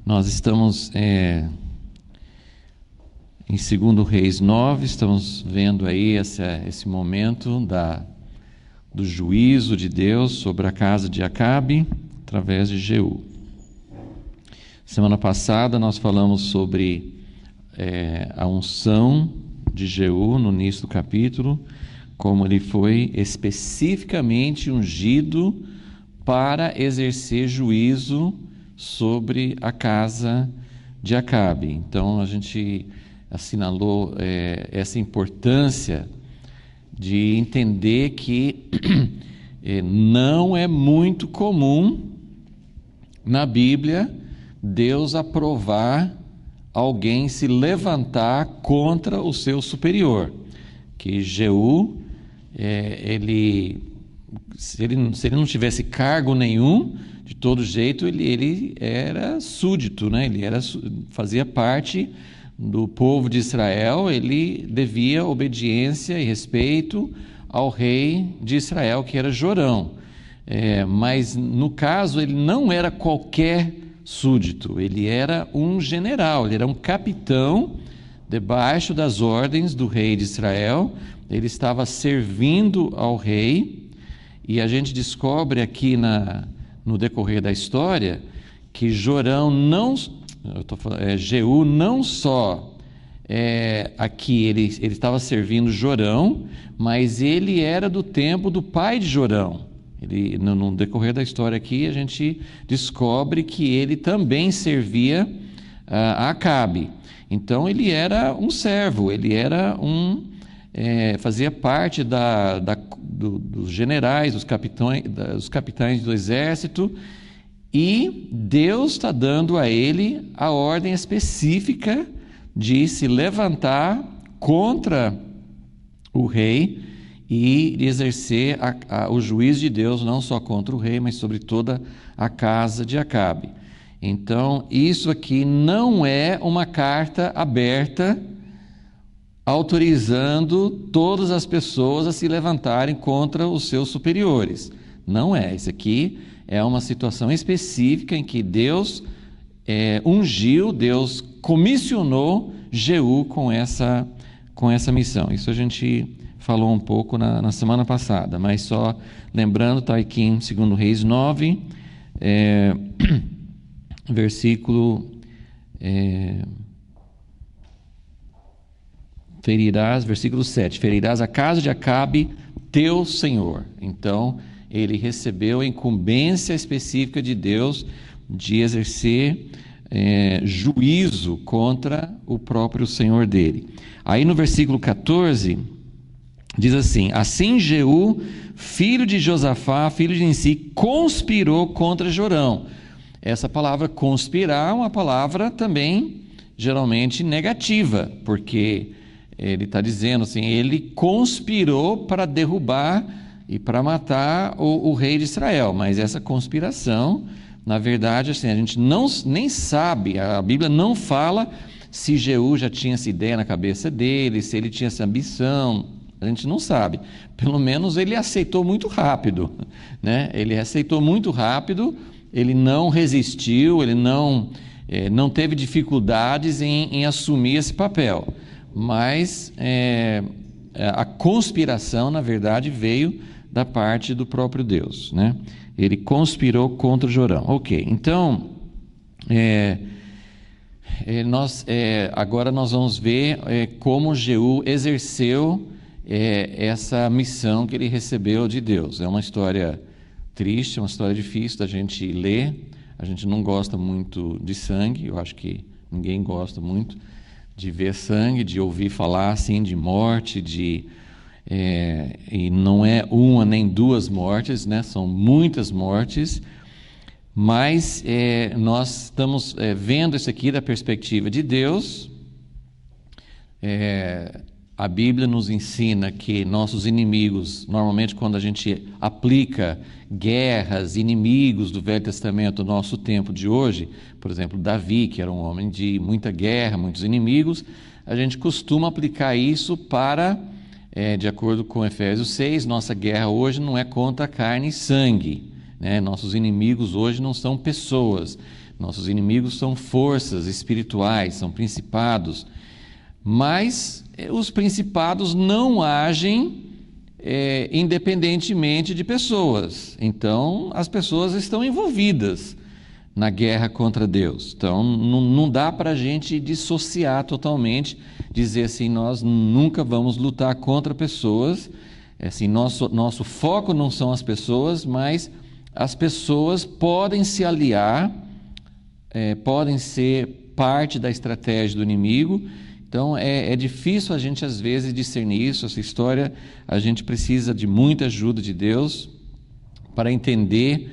Nós estamos em 2 Reis 9, estamos vendo aí esse momento do juízo de Deus sobre a casa de Acabe, através de Jeú. Semana passada nós falamos sobre a unção de Jeú no início do capítulo, como ele foi especificamente ungido para exercer juízo sobre a casa de Acabe. Então a gente assinalou essa importância de entender que não é muito comum na Bíblia Deus aprovar alguém se levantar contra o seu superior. Que Jeú, se ele não tivesse cargo nenhum, de todo jeito ele era súdito, né? Fazia parte do povo de Israel, ele devia obediência e respeito ao rei de Israel, que era Jorão. Mas no caso ele não era qualquer súdito, ele era um general, ele era um capitão debaixo das ordens do rei de Israel. Ele estava servindo ao rei, e a gente descobre aqui no decorrer da história que Jeú não só aqui ele estava servindo Jorão, mas ele era do tempo do pai de Jorão. No decorrer da história aqui a gente descobre que ele também servia a Acabe. Então ele era um servo, ele era fazia parte dos generais, dos capitães do exército, e Deus está dando a ele a ordem específica de se levantar contra o rei e exercer o juízo de Deus, não só contra o rei, mas sobre toda a casa de Acabe. Então, isso aqui não é uma carta aberta autorizando todas as pessoas a se levantarem contra os seus superiores. Não é. Isso aqui é uma situação específica em que Deus ungiu, Deus comissionou Jeú com essa missão. Isso a gente falou um pouco na semana passada, mas só lembrando, está aqui em 2 Reis 9, versículo... versículo 7, ferirás a casa de Acabe, teu senhor. Então, ele recebeu a incumbência específica de Deus de exercer juízo contra o próprio senhor dele. Aí no versículo 14, diz assim: assim Jeú, filho de Josafá, filho de Nissi, conspirou contra Jorão. Essa palavra conspirar é uma palavra também geralmente negativa, porque ele está dizendo assim, ele conspirou para derrubar e para matar o rei de Israel. Mas essa conspiração, na verdade, assim, a gente nem sabe, a Bíblia não fala se Jeú já tinha essa ideia na cabeça dele, se ele tinha essa ambição, a gente não sabe. Pelo menos ele aceitou muito rápido, né? Ele aceitou muito rápido, ele não resistiu, ele não teve dificuldades em assumir esse papel. Mas a conspiração, na verdade, veio da parte do próprio Deus, né? Ele conspirou contra Jorão. Ok, então, agora nós vamos ver como Jeú exerceu essa missão que ele recebeu de Deus. É uma história triste, uma história difícil da gente ler. A gente não gosta muito de sangue, eu acho que ninguém gosta muito de ver sangue, de ouvir falar assim de morte, e não é uma nem duas mortes, né? São muitas mortes, mas nós estamos vendo isso aqui da perspectiva de Deus. A Bíblia nos ensina que nossos inimigos, normalmente quando a gente aplica guerras, inimigos do Velho Testamento no nosso tempo de hoje, por exemplo, Davi, que era um homem de muita guerra, muitos inimigos, a gente costuma aplicar isso para, de acordo com Efésios 6, nossa guerra hoje não é contra carne e sangue, né? Nossos inimigos hoje não são pessoas, Nossos inimigos são forças espirituais, são principados, mas os principados não agem independentemente de pessoas. Então, as pessoas estão envolvidas na guerra contra Deus. Então, não dá para a gente dissociar totalmente, dizer assim, nós nunca vamos lutar contra pessoas. Assim, nosso foco não são as pessoas, mas as pessoas podem se aliar, podem ser parte da estratégia do inimigo. Então, é difícil a gente, às vezes, discernir isso. Essa história, a gente precisa de muita ajuda de Deus para entender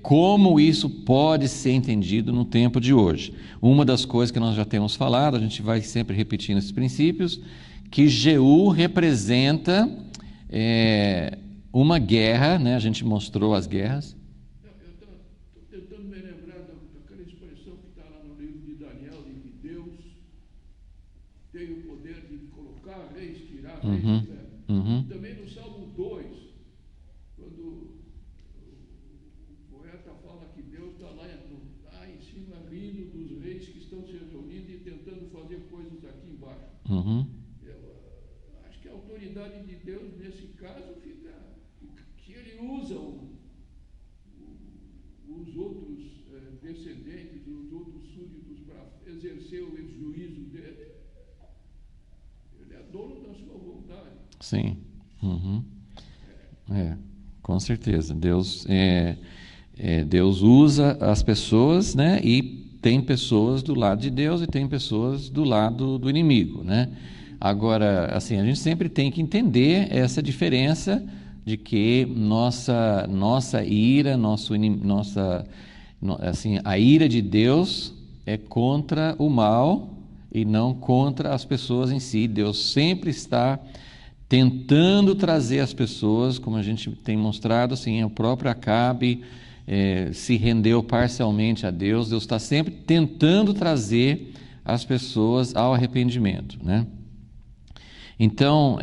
como isso pode ser entendido no tempo de hoje. Uma das coisas que nós já temos falado, a gente vai sempre repetindo esses princípios, que Jeú representa uma guerra, né? A gente mostrou as guerras. Eu estou tentando me lembrar daquela expressão que está lá no livro de Daniel, de que Deus tem o poder de colocar reis, tirar reis. Também no Salmo 2, quando o poeta fala que Deus está lá em cima rindo dos reis que estão se reunindo e tentando fazer coisas aqui embaixo. Eu acho que a autoridade de Deus nesse caso fica que ele usa os outros descendentes, os outros súditos para exercer o juízo dele. Ele é dono da sua vontade. Sim. Com certeza. Deus usa as pessoas, né? E tem pessoas do lado de Deus e tem pessoas do lado do inimigo, né? Agora, assim, a gente sempre tem que entender essa diferença de que nossa ira, a ira de Deus é contra o mal e não contra as pessoas em si. Deus sempre está tentando trazer as pessoas, como a gente tem mostrado, assim, o próprio Acabe se rendeu parcialmente a Deus. Deus está sempre tentando trazer as pessoas ao arrependimento, né? Então,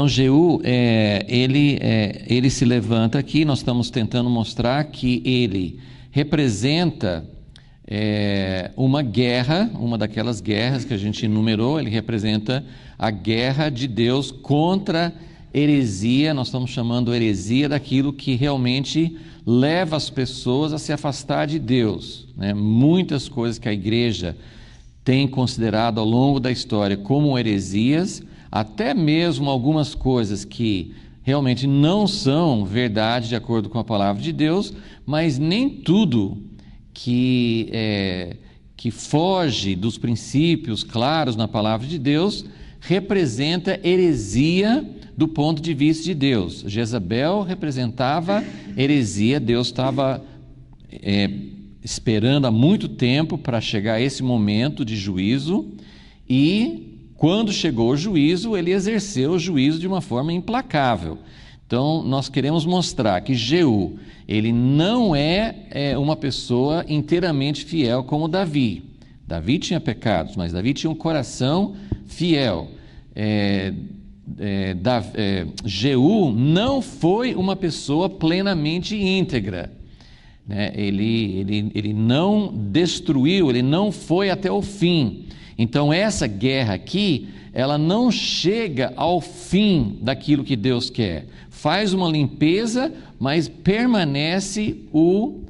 Jeú, ele se levanta aqui. Nós estamos tentando mostrar que ele representa uma guerra, uma daquelas guerras que a gente enumerou. Ele representa a guerra de Deus contra heresia. Nós estamos chamando heresia daquilo que realmente leva as pessoas a se afastar de Deus, né? Muitas coisas que a igreja tem considerado ao longo da história como heresias, até mesmo algumas coisas que realmente não são verdade de acordo com a palavra de Deus, mas nem tudo que foge dos princípios claros na palavra de Deus representa heresia do ponto de vista de Deus. Jezabel representava heresia. Deus estava esperando há muito tempo para chegar a esse momento de juízo, e quando chegou o juízo, ele exerceu o juízo de uma forma implacável. Então, nós queremos mostrar que Jeú, ele não é uma pessoa inteiramente fiel como Davi. Davi tinha pecados, mas Davi tinha um coração fiel. Jeú não foi uma pessoa plenamente íntegra, né? Ele não destruiu, ele não foi até o fim. Então, essa guerra aqui, ela não chega ao fim daquilo que Deus quer. Faz uma limpeza, mas permanece o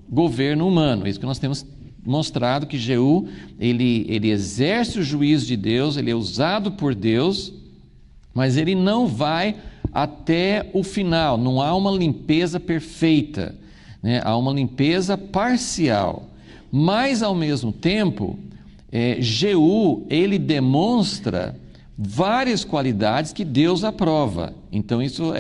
governo humano. É isso que nós temos mostrado, que Jeú, ele exerce o juízo de Deus, ele é usado por Deus, mas ele não vai até o final. Não há uma limpeza perfeita, né? Há uma limpeza parcial. Mas, ao mesmo tempo, Jeú, ele demonstra várias qualidades que Deus aprova. Então, isso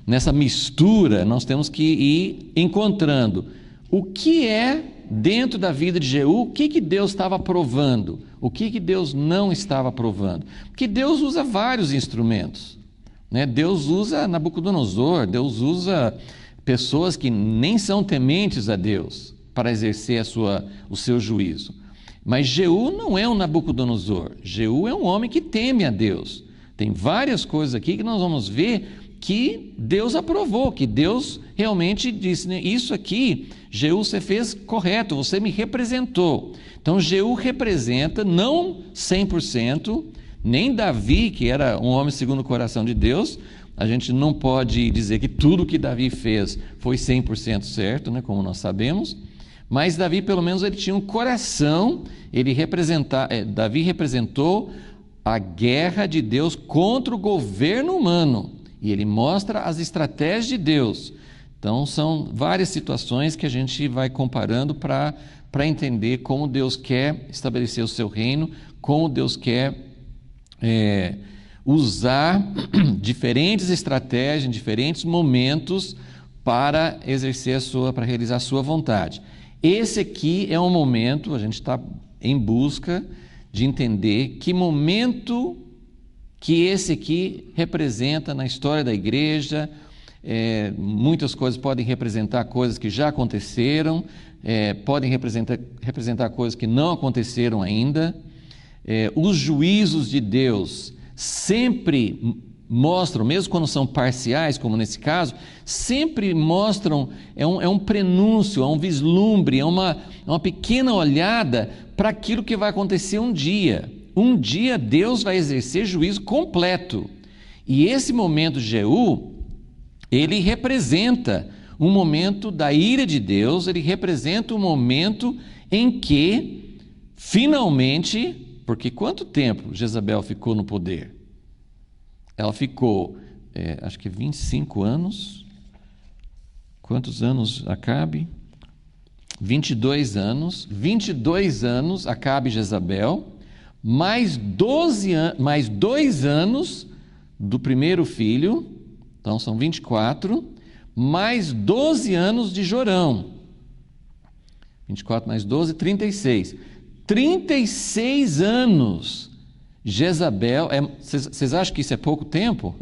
nessa mistura, nós temos que ir encontrando o que é dentro da vida de Jeú, o que Deus estava aprovando, o que Deus não estava aprovando. Porque Deus usa vários instrumentos, né? Deus usa Nabucodonosor, Deus usa pessoas que nem são tementes a Deus para exercer o seu juízo. Mas Jeú não é um Nabucodonosor. Jeú é um homem que teme a Deus. Tem várias coisas aqui que nós vamos ver que Deus aprovou, que Deus realmente disse, né? Isso aqui, Jeú, você fez correto, você me representou. Então Jeú representa, não 100%, nem Davi, que era um homem segundo o coração de Deus. A gente não pode dizer que tudo que Davi fez foi 100% certo, né? Como nós sabemos. Mas Davi, pelo menos, ele tinha um coração, Davi representou a guerra de Deus contra o governo humano, e ele mostra as estratégias de Deus. Então, são várias situações que a gente vai comparando para entender como Deus quer estabelecer o seu reino, como Deus quer usar diferentes estratégias em diferentes momentos para para realizar a sua vontade. Esse aqui é um momento, a gente está em busca de entender que momento que esse aqui representa na história da igreja. Muitas coisas podem representar coisas que já aconteceram, podem representar coisas que não aconteceram ainda. Os juízos de Deus sempre mostram, mesmo quando são parciais, como nesse caso, sempre mostram, é um prenúncio, é um vislumbre, é uma pequena olhada para aquilo que vai acontecer um dia. Um dia Deus vai exercer juízo completo. E esse momento de Jeú, ele representa um momento da ira de Deus, ele representa um momento em que, finalmente, porque quanto tempo Jezabel ficou no poder? Ela ficou, acho que 25 anos. Quantos anos Acabe? 22 anos. 22 anos Acabe e Jezabel, mais 2 anos do primeiro filho, então são 24, mais 12 anos de Jorão. 24 mais 12, 36. 36 anos. Jezabel, vocês acham que isso é pouco tempo?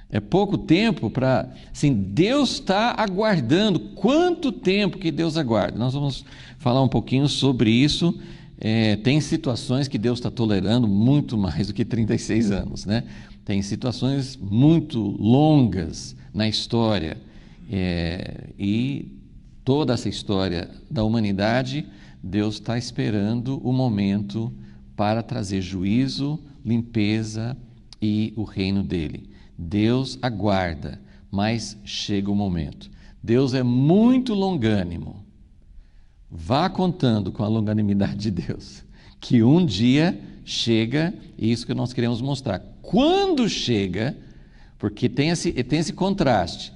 É pouco tempo para... Assim, Deus está aguardando. Quanto tempo que Deus aguarda? Nós vamos falar um pouquinho sobre isso. Tem situações que Deus está tolerando muito mais do que 36 anos, né? Tem situações muito longas na história. E toda essa história da humanidade, Deus está esperando o momento para trazer juízo, limpeza e o reino dele. Deus aguarda, mas chega o momento. Deus é muito longânimo. Vá contando com a longanimidade de Deus, que um dia chega, e isso que nós queremos mostrar. Quando chega, porque tem esse contraste,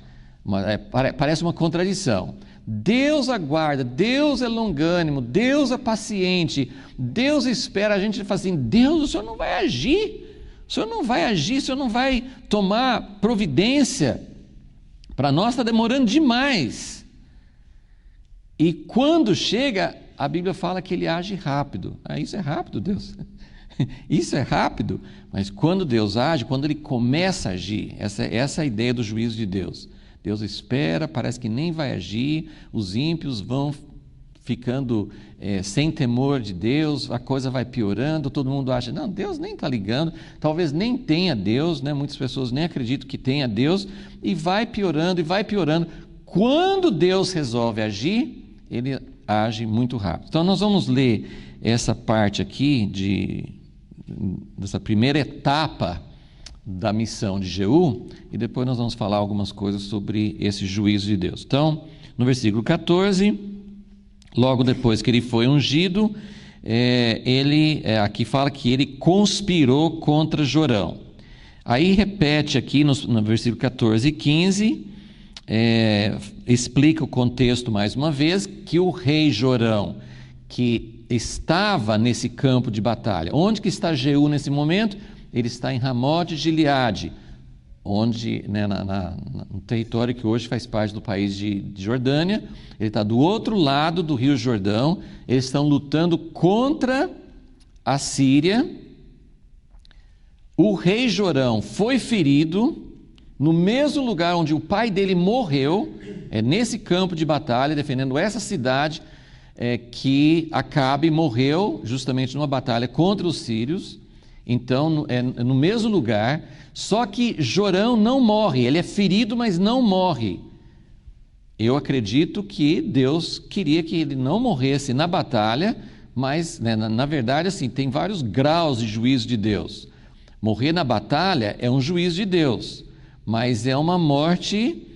parece uma contradição. Deus aguarda, Deus é longânimo, Deus é paciente, Deus espera. A gente fala assim: Deus, o Senhor não vai agir, o Senhor não vai agir, o Senhor não vai tomar providência. Para nós está demorando demais. E quando chega, a Bíblia fala que ele age rápido. Isso é rápido, Deus. Isso é rápido, mas quando Deus age, quando ele começa a agir, essa é a ideia do juízo de Deus. Deus espera, parece que nem vai agir, os ímpios vão ficando sem temor de Deus, a coisa vai piorando, todo mundo acha, não, Deus nem está ligando, talvez nem tenha Deus, né? Muitas pessoas nem acreditam que tenha Deus, e vai piorando, e vai piorando. Quando Deus resolve agir, ele age muito rápido. Então nós vamos ler essa parte aqui dessa primeira etapa da missão de Jeú, e depois nós vamos falar algumas coisas sobre esse juízo de Deus. Então, no versículo 14, logo depois que ele foi ungido, aqui fala que ele conspirou contra Jorão. Aí repete aqui no versículo 14 e 15, explica o contexto mais uma vez, que o rei Jorão, que estava nesse campo de batalha. Onde que está Jeú nesse momento? Ele está em Ramote de Gileade, onde, no território que hoje faz parte do país de Jordânia. Ele está do outro lado do rio Jordão. Eles estão lutando contra a Síria. O rei Jorão foi ferido no mesmo lugar onde o pai dele morreu, nesse campo de batalha, defendendo essa cidade, que Acabe morreu justamente numa batalha contra os sírios. Então, é no mesmo lugar, só que Jorão não morre, ele é ferido, mas não morre. Eu acredito que Deus queria que ele não morresse na batalha, mas, né, na verdade, assim, tem vários graus de juízo de Deus. Morrer na batalha é um juízo de Deus, mas é uma morte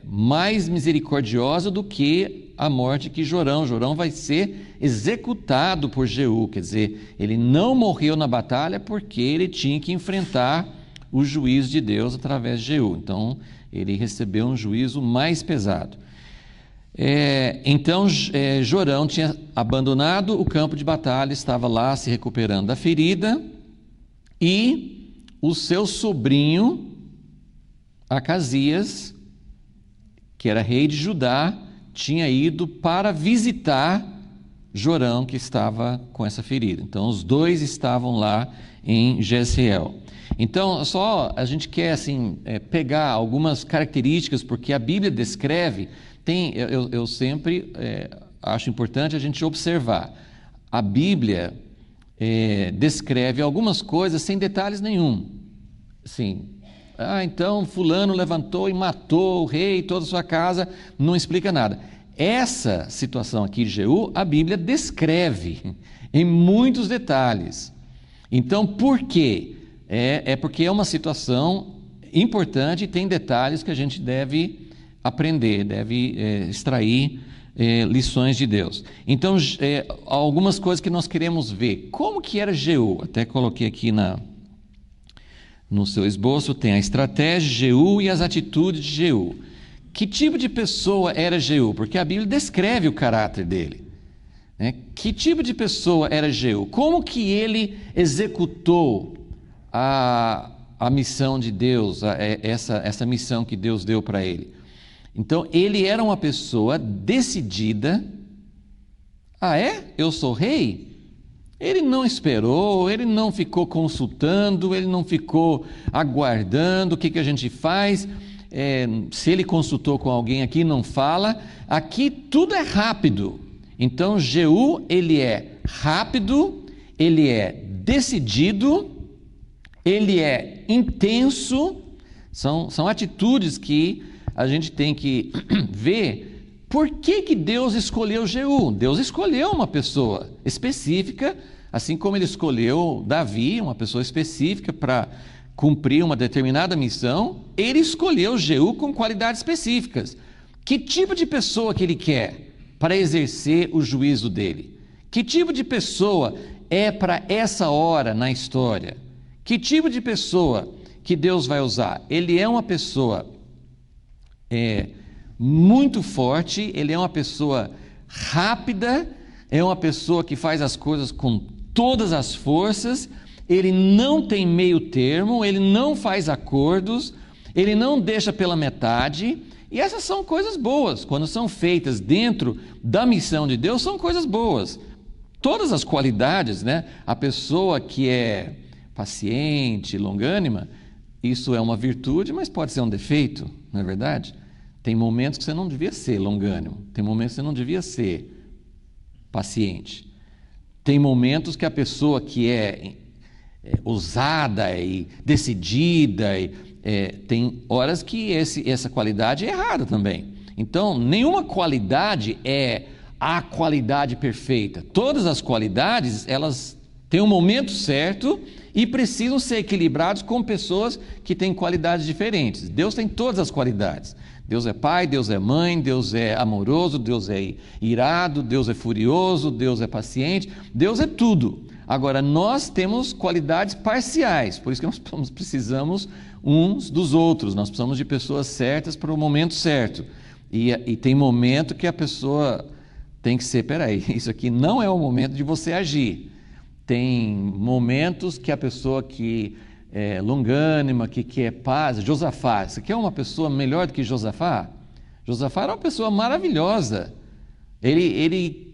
mais misericordiosa do que a morte que Jorão. Jorão vai ser executado por Jeú, quer dizer, ele não morreu na batalha porque ele tinha que enfrentar o juízo de Deus através de Jeú. Então, ele recebeu um juízo mais pesado. Então, Jorão tinha abandonado o campo de batalha, estava lá se recuperando da ferida, e o seu sobrinho, Acasias, que era rei de Judá, tinha ido para visitar Jorão, que estava com essa ferida. Então, os dois estavam lá em Jezreel. Então, só a gente quer assim, pegar algumas características, porque a Bíblia descreve, eu sempre acho importante a gente observar. A Bíblia descreve algumas coisas sem detalhes nenhum. Assim, então fulano levantou e matou o rei e toda a sua casa, não explica nada. Essa situação aqui de Jeú, a Bíblia descreve em muitos detalhes. Então, por quê? Porque é uma situação importante e tem detalhes que a gente deve aprender, deve extrair lições de Deus. Então, algumas coisas que nós queremos ver. Como que era Jeú? Até coloquei aqui no seu esboço, tem a estratégia de Jeú e as atitudes de Jeú. Que tipo de pessoa era Jeú? Porque a Bíblia descreve o caráter dele. Que tipo de pessoa era Jeú? Como que ele executou a missão de Deus, essa missão que Deus deu para ele? Então, ele era uma pessoa decidida. Eu sou rei? Ele não esperou, ele não ficou consultando, ele não ficou aguardando o que a gente faz. Se ele consultou com alguém aqui, não fala. Aqui tudo é rápido. Então, Jeú, ele é rápido, ele é decidido, ele é intenso. São atitudes que a gente tem que ver por que Deus escolheu Jeú. Deus escolheu uma pessoa específica, assim como ele escolheu Davi, uma pessoa específica para cumprir uma determinada missão. Ele escolheu Jeú com qualidades específicas. Que tipo de pessoa que ele quer para exercer o juízo dele? Que tipo de pessoa é para essa hora na história? Que tipo de pessoa que Deus vai usar? Ele é uma pessoa muito forte, ele é uma pessoa rápida, é uma pessoa que faz as coisas com todas as forças, ele não tem meio termo, ele não faz acordos, ele não deixa pela metade, e essas são coisas boas. Quando são feitas dentro da missão de Deus, são coisas boas. Todas as qualidades, né? A pessoa que é paciente, longânima, isso é uma virtude, mas pode ser um defeito, não é verdade? Tem momentos que você não devia ser longânimo, tem momentos que você não devia ser paciente. Tem momentos que a pessoa que é ousada e decidida, tem horas que essa qualidade é errada também. Então, nenhuma qualidade é a qualidade perfeita. Todas as qualidades, elas têm um momento certo e precisam ser equilibrados com pessoas que têm qualidades diferentes. Deus tem todas as qualidades. Deus é pai, Deus é mãe, Deus é amoroso, Deus é irado, Deus é furioso, Deus é paciente, Deus é tudo. Agora, nós temos qualidades parciais, por isso que nós precisamos uns dos outros, nós precisamos de pessoas certas para o momento certo. E tem momento que a pessoa tem que ser, peraí, isso aqui não é o momento de você agir. Tem momentos que a pessoa que é longânima, que quer paz, Josafá, você quer uma pessoa melhor do que Josafá? Josafá era uma pessoa maravilhosa, ele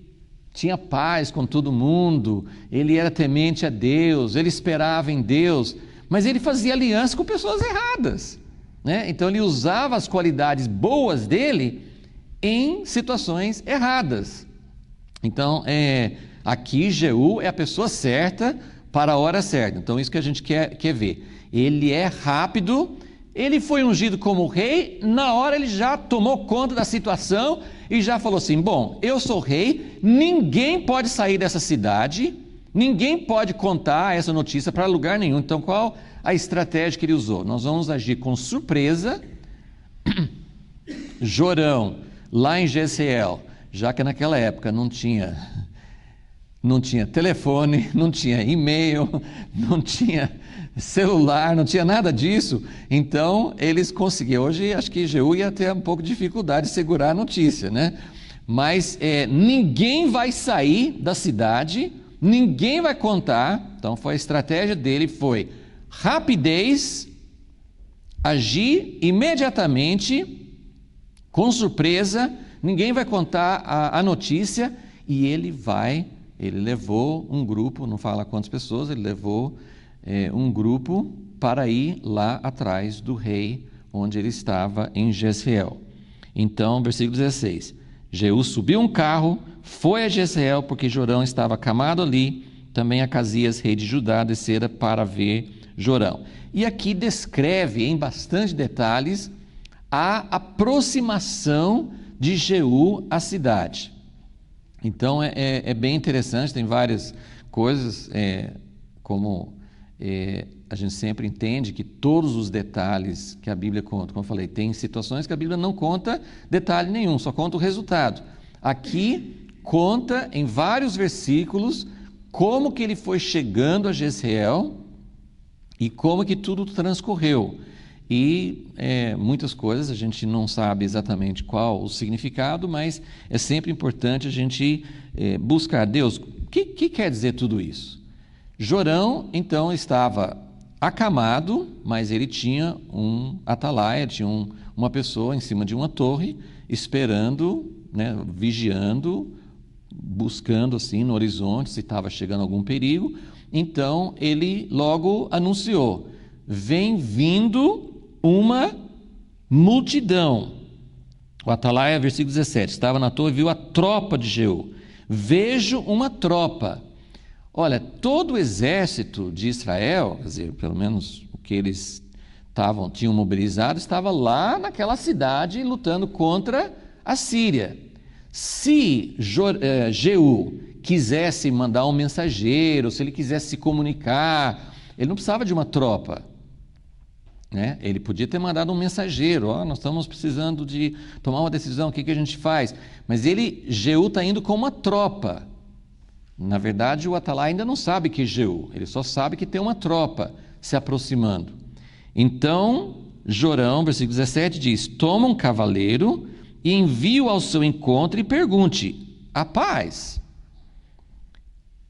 tinha paz com todo mundo, ele era temente a Deus, ele esperava em Deus, mas ele fazia aliança com pessoas erradas, né? Então ele usava as qualidades boas dele em situações erradas. Então, aqui Jeú é a pessoa certa para a hora certa. Então, isso que a gente quer ver. Ele é rápido, ele foi ungido como rei, na hora ele já tomou conta da situação e já falou assim: bom, eu sou rei, ninguém pode sair dessa cidade, ninguém pode contar essa notícia para lugar nenhum. Então, qual a estratégia que ele usou? Nós vamos agir com surpresa. Jorão, lá em Jezreel, já que naquela época não tinha telefone, não tinha e-mail, não tinha celular, não tinha nada disso, então eles conseguiam. Hoje acho que Jeú ia ter um pouco de dificuldade de segurar a notícia, né? Mas ninguém vai sair da cidade, ninguém vai contar. Então foi a estratégia dele, foi rapidez, agir imediatamente, com surpresa, ninguém vai contar a notícia, e ele levou um grupo, não fala quantas pessoas, ele levou um grupo para ir lá atrás do rei, onde ele estava em Jezreel. Então, versículo 16, Jeú subiu um carro, foi a Jezreel, porque Jorão estava acamado ali, também Acasias, rei de Judá, descera para ver Jorão. E aqui descreve em bastante detalhes a aproximação de Jeú à cidade. Então é bem interessante, tem várias coisas, como a gente sempre entende que todos os detalhes que a Bíblia conta, como eu falei, tem situações que a Bíblia não conta detalhe nenhum, só conta o resultado. Aqui conta em vários versículos como que ele foi chegando a Jezreel e como que tudo transcorreu. E muitas coisas a gente não sabe exatamente qual o significado, mas é sempre importante a gente buscar Deus. O que quer dizer tudo isso? Jorão, então, estava acamado, mas ele tinha um atalaia, tinha uma pessoa em cima de uma torre, esperando, né, vigiando, buscando assim no horizonte se estava chegando algum perigo. Então ele logo anunciou: vem vindo uma multidão. O atalaia, versículo 17, estava na torre e viu a tropa de Jeú. Vejo uma tropa. Olha, todo o exército de Israel, quer dizer, pelo menos o que eles tinham mobilizado, estava lá naquela cidade lutando contra a Síria. Se Jeú quisesse mandar um mensageiro, se ele quisesse se comunicar, ele não precisava de uma tropa, né? Ele podia ter mandado um mensageiro: nós estamos precisando de tomar uma decisão, o que a gente faz? Mas Jeú está indo com uma tropa. Na verdade, o atalaia ainda não sabe que é Jeú, ele só sabe que tem uma tropa se aproximando. Então, Jorão, versículo 17, diz: toma um cavaleiro e envie-o ao seu encontro e pergunte: há paz?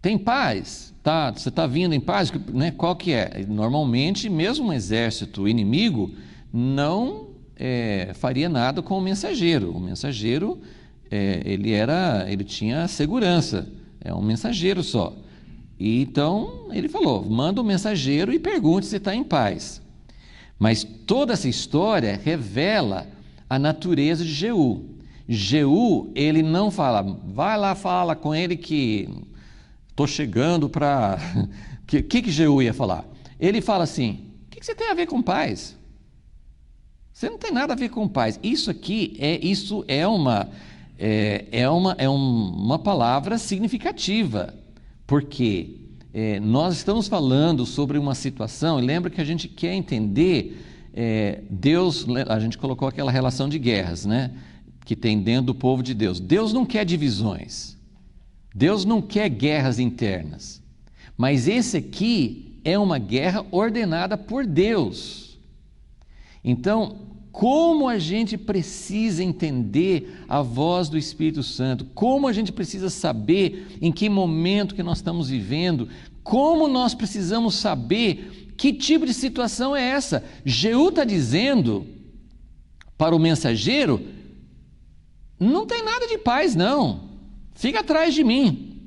Tem paz? Você está vindo em paz? Né? Qual que é? Normalmente, mesmo um exército inimigo não faria nada com o mensageiro. O mensageiro, ele tinha segurança. É um mensageiro só. E então ele falou: manda um mensageiro e pergunte se está em paz. Mas toda essa história revela a natureza de Jeú. Jeú, ele não fala: vai lá, fala com ele que estou chegando para... O que Jeú ia falar? Ele fala assim: o que você tem a ver com paz? Você não tem nada a ver com paz. Isso aqui é uma palavra significativa, porque nós estamos falando sobre uma situação, e lembra que a gente quer entender Deus. A gente colocou aquela relação de guerras, né, que tem dentro do povo de Deus. Deus não quer divisões, Deus não quer guerras internas, mas esse aqui é uma guerra ordenada por Deus. Então, como a gente precisa entender a voz do Espírito Santo, como a gente precisa saber em que momento que nós estamos vivendo, como nós precisamos saber que tipo de situação é essa. Jeú está dizendo para o mensageiro: não tem nada de paz não, fica atrás de mim,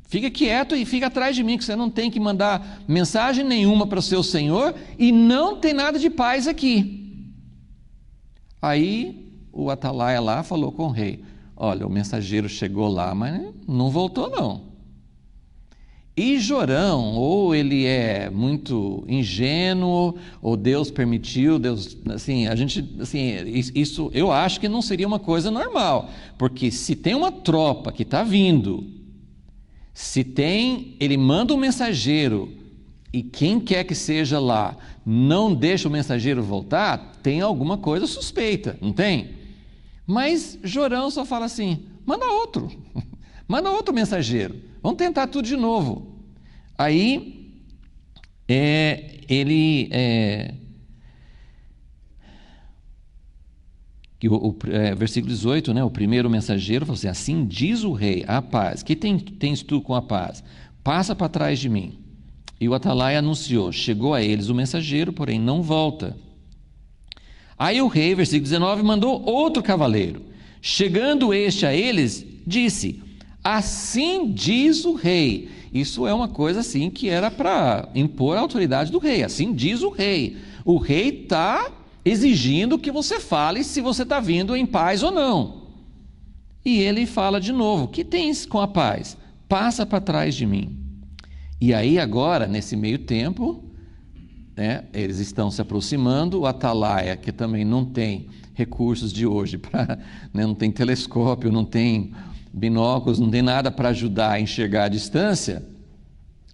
fica quieto e fica atrás de mim, que você não tem que mandar mensagem nenhuma para o seu Senhor, e não tem nada de paz aqui. Aí o atalaia lá falou com o rei: olha, o mensageiro chegou lá, mas não voltou não. E Jorão, ou ele é muito ingênuo, ou Deus permitiu, Deus, assim, isso eu acho que não seria uma coisa normal, porque se tem uma tropa que está vindo, ele manda um mensageiro, e quem quer que seja lá não deixa o mensageiro voltar, tem alguma coisa suspeita, não tem? Mas Jorão só fala assim, manda outro mensageiro, vamos tentar tudo de novo. Aí, versículo 18, né, o primeiro mensageiro falou assim, assim diz o rei, a paz, que tens tu com a paz? Passa para trás de mim. E o atalaia anunciou, chegou a eles o mensageiro, porém não volta. Aí o rei, versículo 19, mandou outro cavaleiro. Chegando este a eles, disse, assim diz o rei. Isso é uma coisa assim que era para impor a autoridade do rei. Assim diz o rei. O rei está exigindo que você fale se você está vindo em paz ou não. E ele fala de novo, que tens com a paz? Passa para trás de mim. E aí agora, nesse meio tempo, né, eles estão se aproximando, o atalaia, que também não tem recursos de hoje, né, não tem telescópio, não tem binóculos, não tem nada para ajudar a enxergar a distância,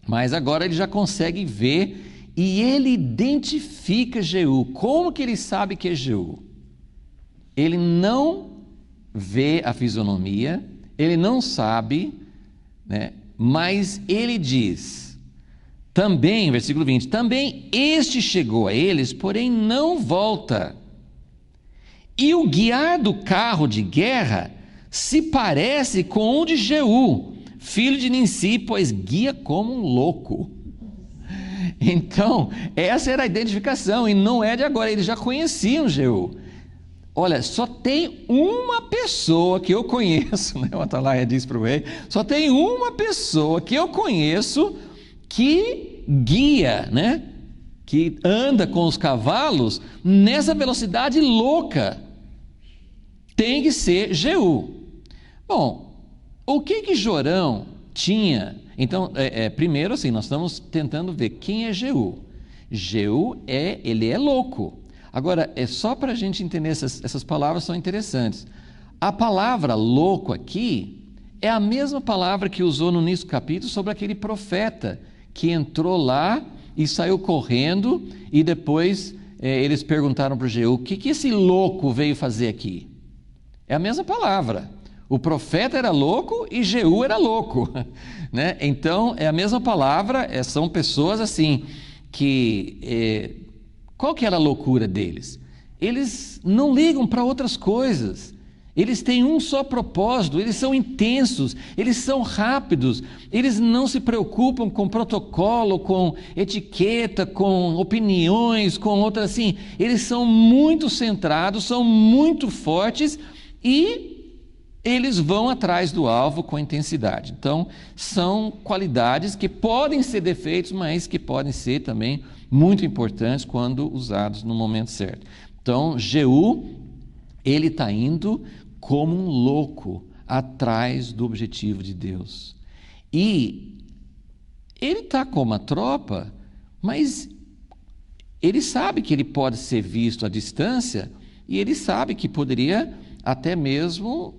mas agora ele já consegue ver e ele identifica Jeú. Como que ele sabe que é Jeú? Ele não vê a fisionomia, ele não sabe, né, mas ele diz, também, versículo 20, também este chegou a eles, porém não volta. E o guiar do carro de guerra se parece com o de Jeú, filho de Ninsi, pois guia como um louco. Então, essa era a identificação, e não é de agora, eles já conheciam Jeú. Olha, só tem uma pessoa que eu conheço, né? O atalaia diz para o rei, só tem uma pessoa que eu conheço que guia, né? Que anda com os cavalos nessa velocidade louca. Tem que ser Jeú. Bom, o que Jorão tinha? Então, primeiro assim, nós estamos tentando ver quem é Jeú. Jeú ele é louco. Agora, é só para a gente entender, essas palavras são interessantes. A palavra louco aqui é a mesma palavra que usou no início do capítulo sobre aquele profeta que entrou lá e saiu correndo, e depois eles perguntaram para o Jeú, o que esse louco veio fazer aqui? É a mesma palavra. O profeta era louco e Jeú era louco, né? Então, é a mesma palavra, são pessoas assim, que... qual que era a loucura deles? Eles não ligam para outras coisas. Eles têm um só propósito, eles são intensos, eles são rápidos, eles não se preocupam com protocolo, com etiqueta, com opiniões, com outras assim. Eles são muito centrados, são muito fortes e eles vão atrás do alvo com intensidade. Então, são qualidades que podem ser defeitos, mas que podem ser também muito importantes quando usados no momento certo. Então, Jeú, ele está indo como um louco atrás do objetivo de Deus. E ele está com uma tropa, mas ele sabe que ele pode ser visto à distância e ele sabe que poderia até mesmo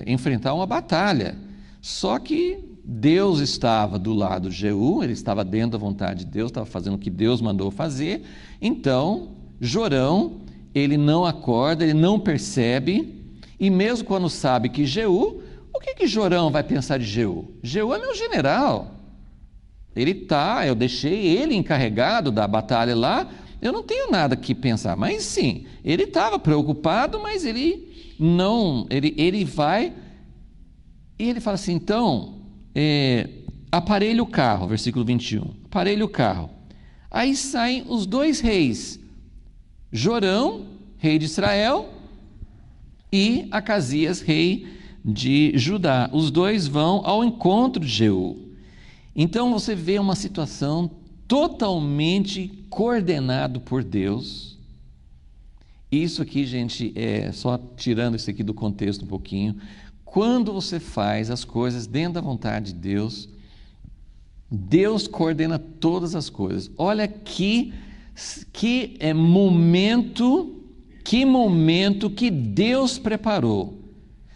enfrentar uma batalha. Só que Deus estava do lado de Jeú, ele estava dentro da vontade de Deus, estava fazendo o que Deus mandou fazer. Então, Jorão, ele não acorda, ele não percebe, e mesmo quando sabe que Jeú, o que Jorão vai pensar de Jeú? Jeú é meu general, eu deixei ele encarregado da batalha lá, eu não tenho nada que pensar. Mas sim, ele estava preocupado, mas ele vai, e ele fala assim, então, aparelha o carro, versículo 21, aparelha o carro. Aí saem os dois reis, Jorão, rei de Israel, e Acasias, rei de Judá. Os dois vão ao encontro de Jeú. Então você vê uma situação totalmente coordenado por Deus. Isso aqui, gente, só tirando isso aqui do contexto um pouquinho, quando você faz as coisas dentro da vontade de Deus, Deus coordena todas as coisas. Olha que momento que Deus preparou.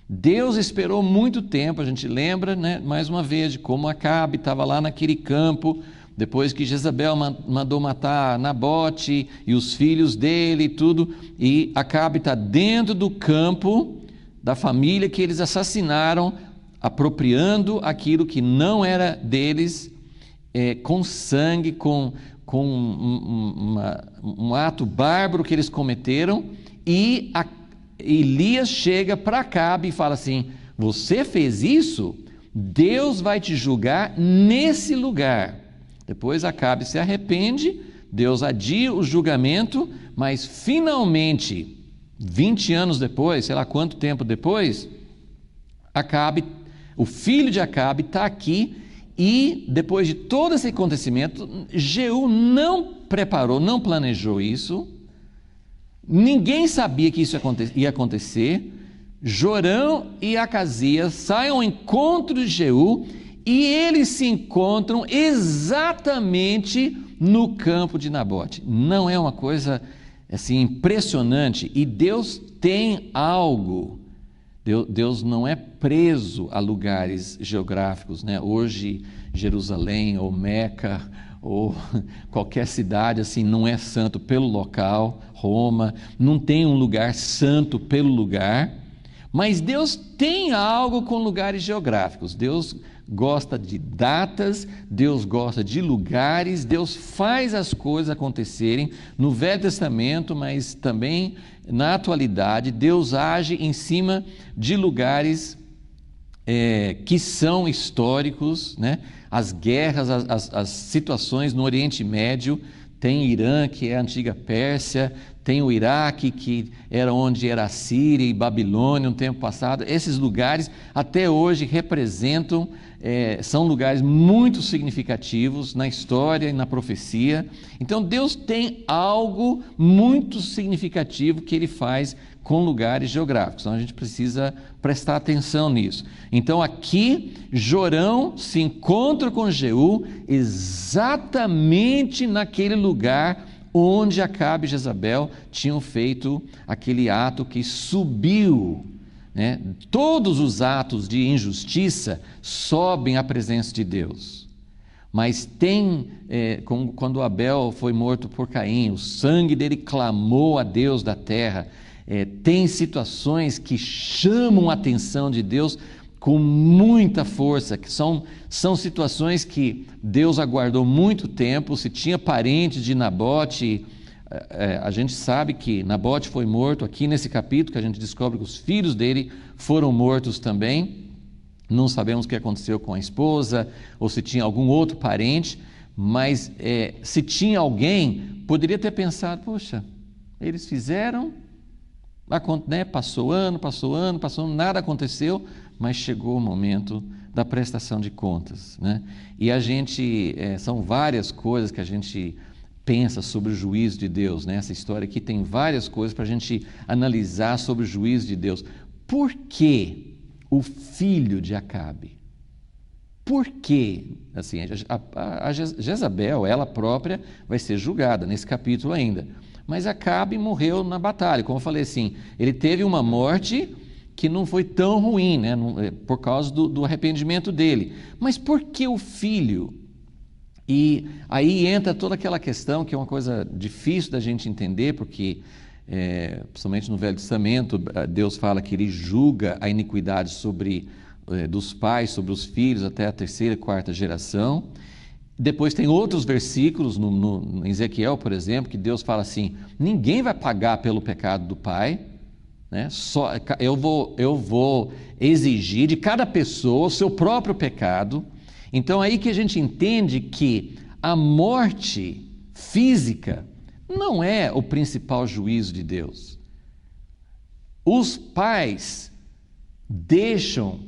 Deus esperou muito tempo. A gente lembra, né, mais uma vez, de como Acabe estava lá naquele campo, depois que Jezabel mandou matar Nabote e os filhos dele e tudo, e Acabe está dentro do campo da família que eles assassinaram, apropriando aquilo que não era deles, com sangue, com um ato bárbaro que eles cometeram. E Elias chega para Acabe e fala assim: você fez isso? Deus vai te julgar nesse lugar. Depois Acabe se arrepende, Deus adia o julgamento, mas finalmente, 20 anos depois, sei lá quanto tempo depois, Acabe, o filho de Acabe, está aqui. E depois de todo esse acontecimento, Jeú não preparou, não planejou isso, ninguém sabia que isso ia acontecer. Jorão e Acazias saem ao encontro de Jeú e eles se encontram exatamente no campo de Nabote. Não é uma coisa assim impressionante? E Deus tem algo. Deus não é preso a lugares geográficos, né? Hoje, Jerusalém ou Meca ou qualquer cidade assim não é santo pelo local. Roma não tem um lugar santo pelo lugar, mas Deus tem algo com lugares geográficos. Deus gosta de datas, Deus gosta de lugares, Deus faz as coisas acontecerem no Velho Testamento, mas também na atualidade. Deus age em cima de lugares que são históricos, né? As guerras, as situações no Oriente Médio. Tem Irã, que é a antiga Pérsia, tem o Iraque, que era onde era a Síria e Babilônia no tempo passado. Esses lugares até hoje representam, são lugares muito significativos na história e na profecia. Então Deus tem algo muito significativo que Ele faz com lugares geográficos. Então a gente precisa prestar atenção nisso. Então aqui Jorão se encontra com Jeú exatamente naquele lugar onde Acabe e Jezabel tinham feito aquele ato que subiu, né? Todos os atos de injustiça sobem à presença de Deus. Mas quando Abel foi morto por Caim, o sangue dele clamou a Deus da terra. Tem situações que chamam a atenção de Deus com muita força, que são situações que Deus aguardou muito tempo. Se tinha parentes de Nabote, a gente sabe que Nabote foi morto. Aqui nesse capítulo que a gente descobre que os filhos dele foram mortos também. Não sabemos o que aconteceu com a esposa, ou se tinha algum outro parente, mas se tinha alguém, poderia ter pensado: poxa, eles fizeram, né? Passou ano, nada aconteceu, mas chegou o momento da prestação de contas, né? E a gente, são várias coisas que a gente pensa sobre o juízo de Deus, né? Essa história aqui tem várias coisas para a gente analisar sobre o juízo de Deus. Por que o filho de Acabe? Por que? Assim, a Jezabel, ela própria, vai ser julgada nesse capítulo ainda. Mas Acabe morreu na batalha. Como eu falei assim, ele teve uma morte que não foi tão ruim, né? Por causa do arrependimento dele. Mas por que o filho? E aí entra toda aquela questão que é uma coisa difícil da gente entender, porque principalmente no Velho Testamento, Deus fala que Ele julga a iniquidade dos pais sobre os filhos até a terceira e quarta geração. Depois tem outros versículos, em Ezequiel, por exemplo, que Deus fala assim: ninguém vai pagar pelo pecado do pai, né? Eu vou exigir de cada pessoa o seu próprio pecado. Então aí que a gente entende que a morte física não é o principal juízo de Deus. Os pais deixam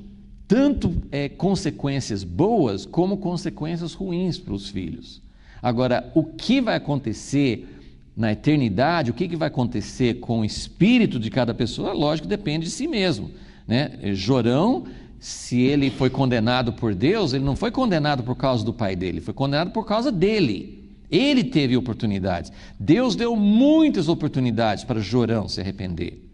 tanto consequências boas como consequências ruins para os filhos. Agora, o que vai acontecer na eternidade, o que vai acontecer com o espírito de cada pessoa, lógico, depende de si mesmo, né? Jorão se ele foi condenado por Deus, ele não foi condenado por causa do pai dele, foi condenado por causa dele. Ele teve oportunidades. Deus deu muitas oportunidades para Jorão se arrepender.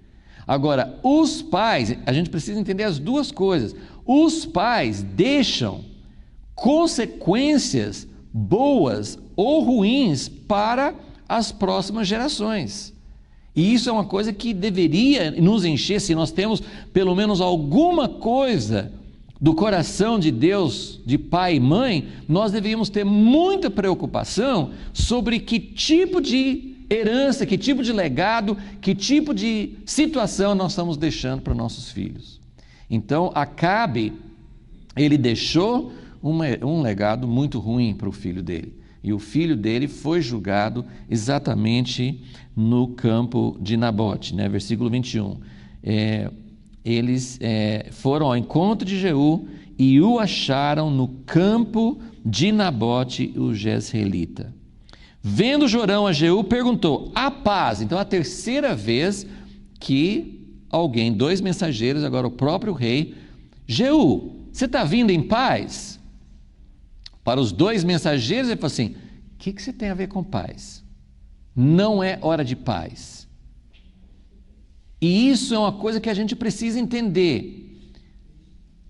Agora, os pais, a gente precisa entender as duas coisas. Os pais deixam consequências boas ou ruins para as próximas gerações. E isso é uma coisa que deveria nos encher, se nós temos pelo menos alguma coisa do coração de Deus, de pai e mãe, nós deveríamos ter muita preocupação sobre que tipo de herança, que tipo de legado, que tipo de situação nós estamos deixando para nossos filhos. Então, Acabe, ele deixou um legado muito ruim para o filho dele. E o filho dele foi julgado exatamente no campo de Nabote, né? Versículo 21. Eles foram ao encontro de Jeú e o acharam no campo de Nabote, o Jezreelita. Vendo Jorão a Jeú, perguntou: a paz? Então, a terceira vez que alguém, 2 mensageiros, agora o próprio rei: Jeú, você está vindo em paz? Para os 2 mensageiros, ele falou assim: o que você tem a ver com paz? Não é hora de paz. E isso é uma coisa que a gente precisa entender.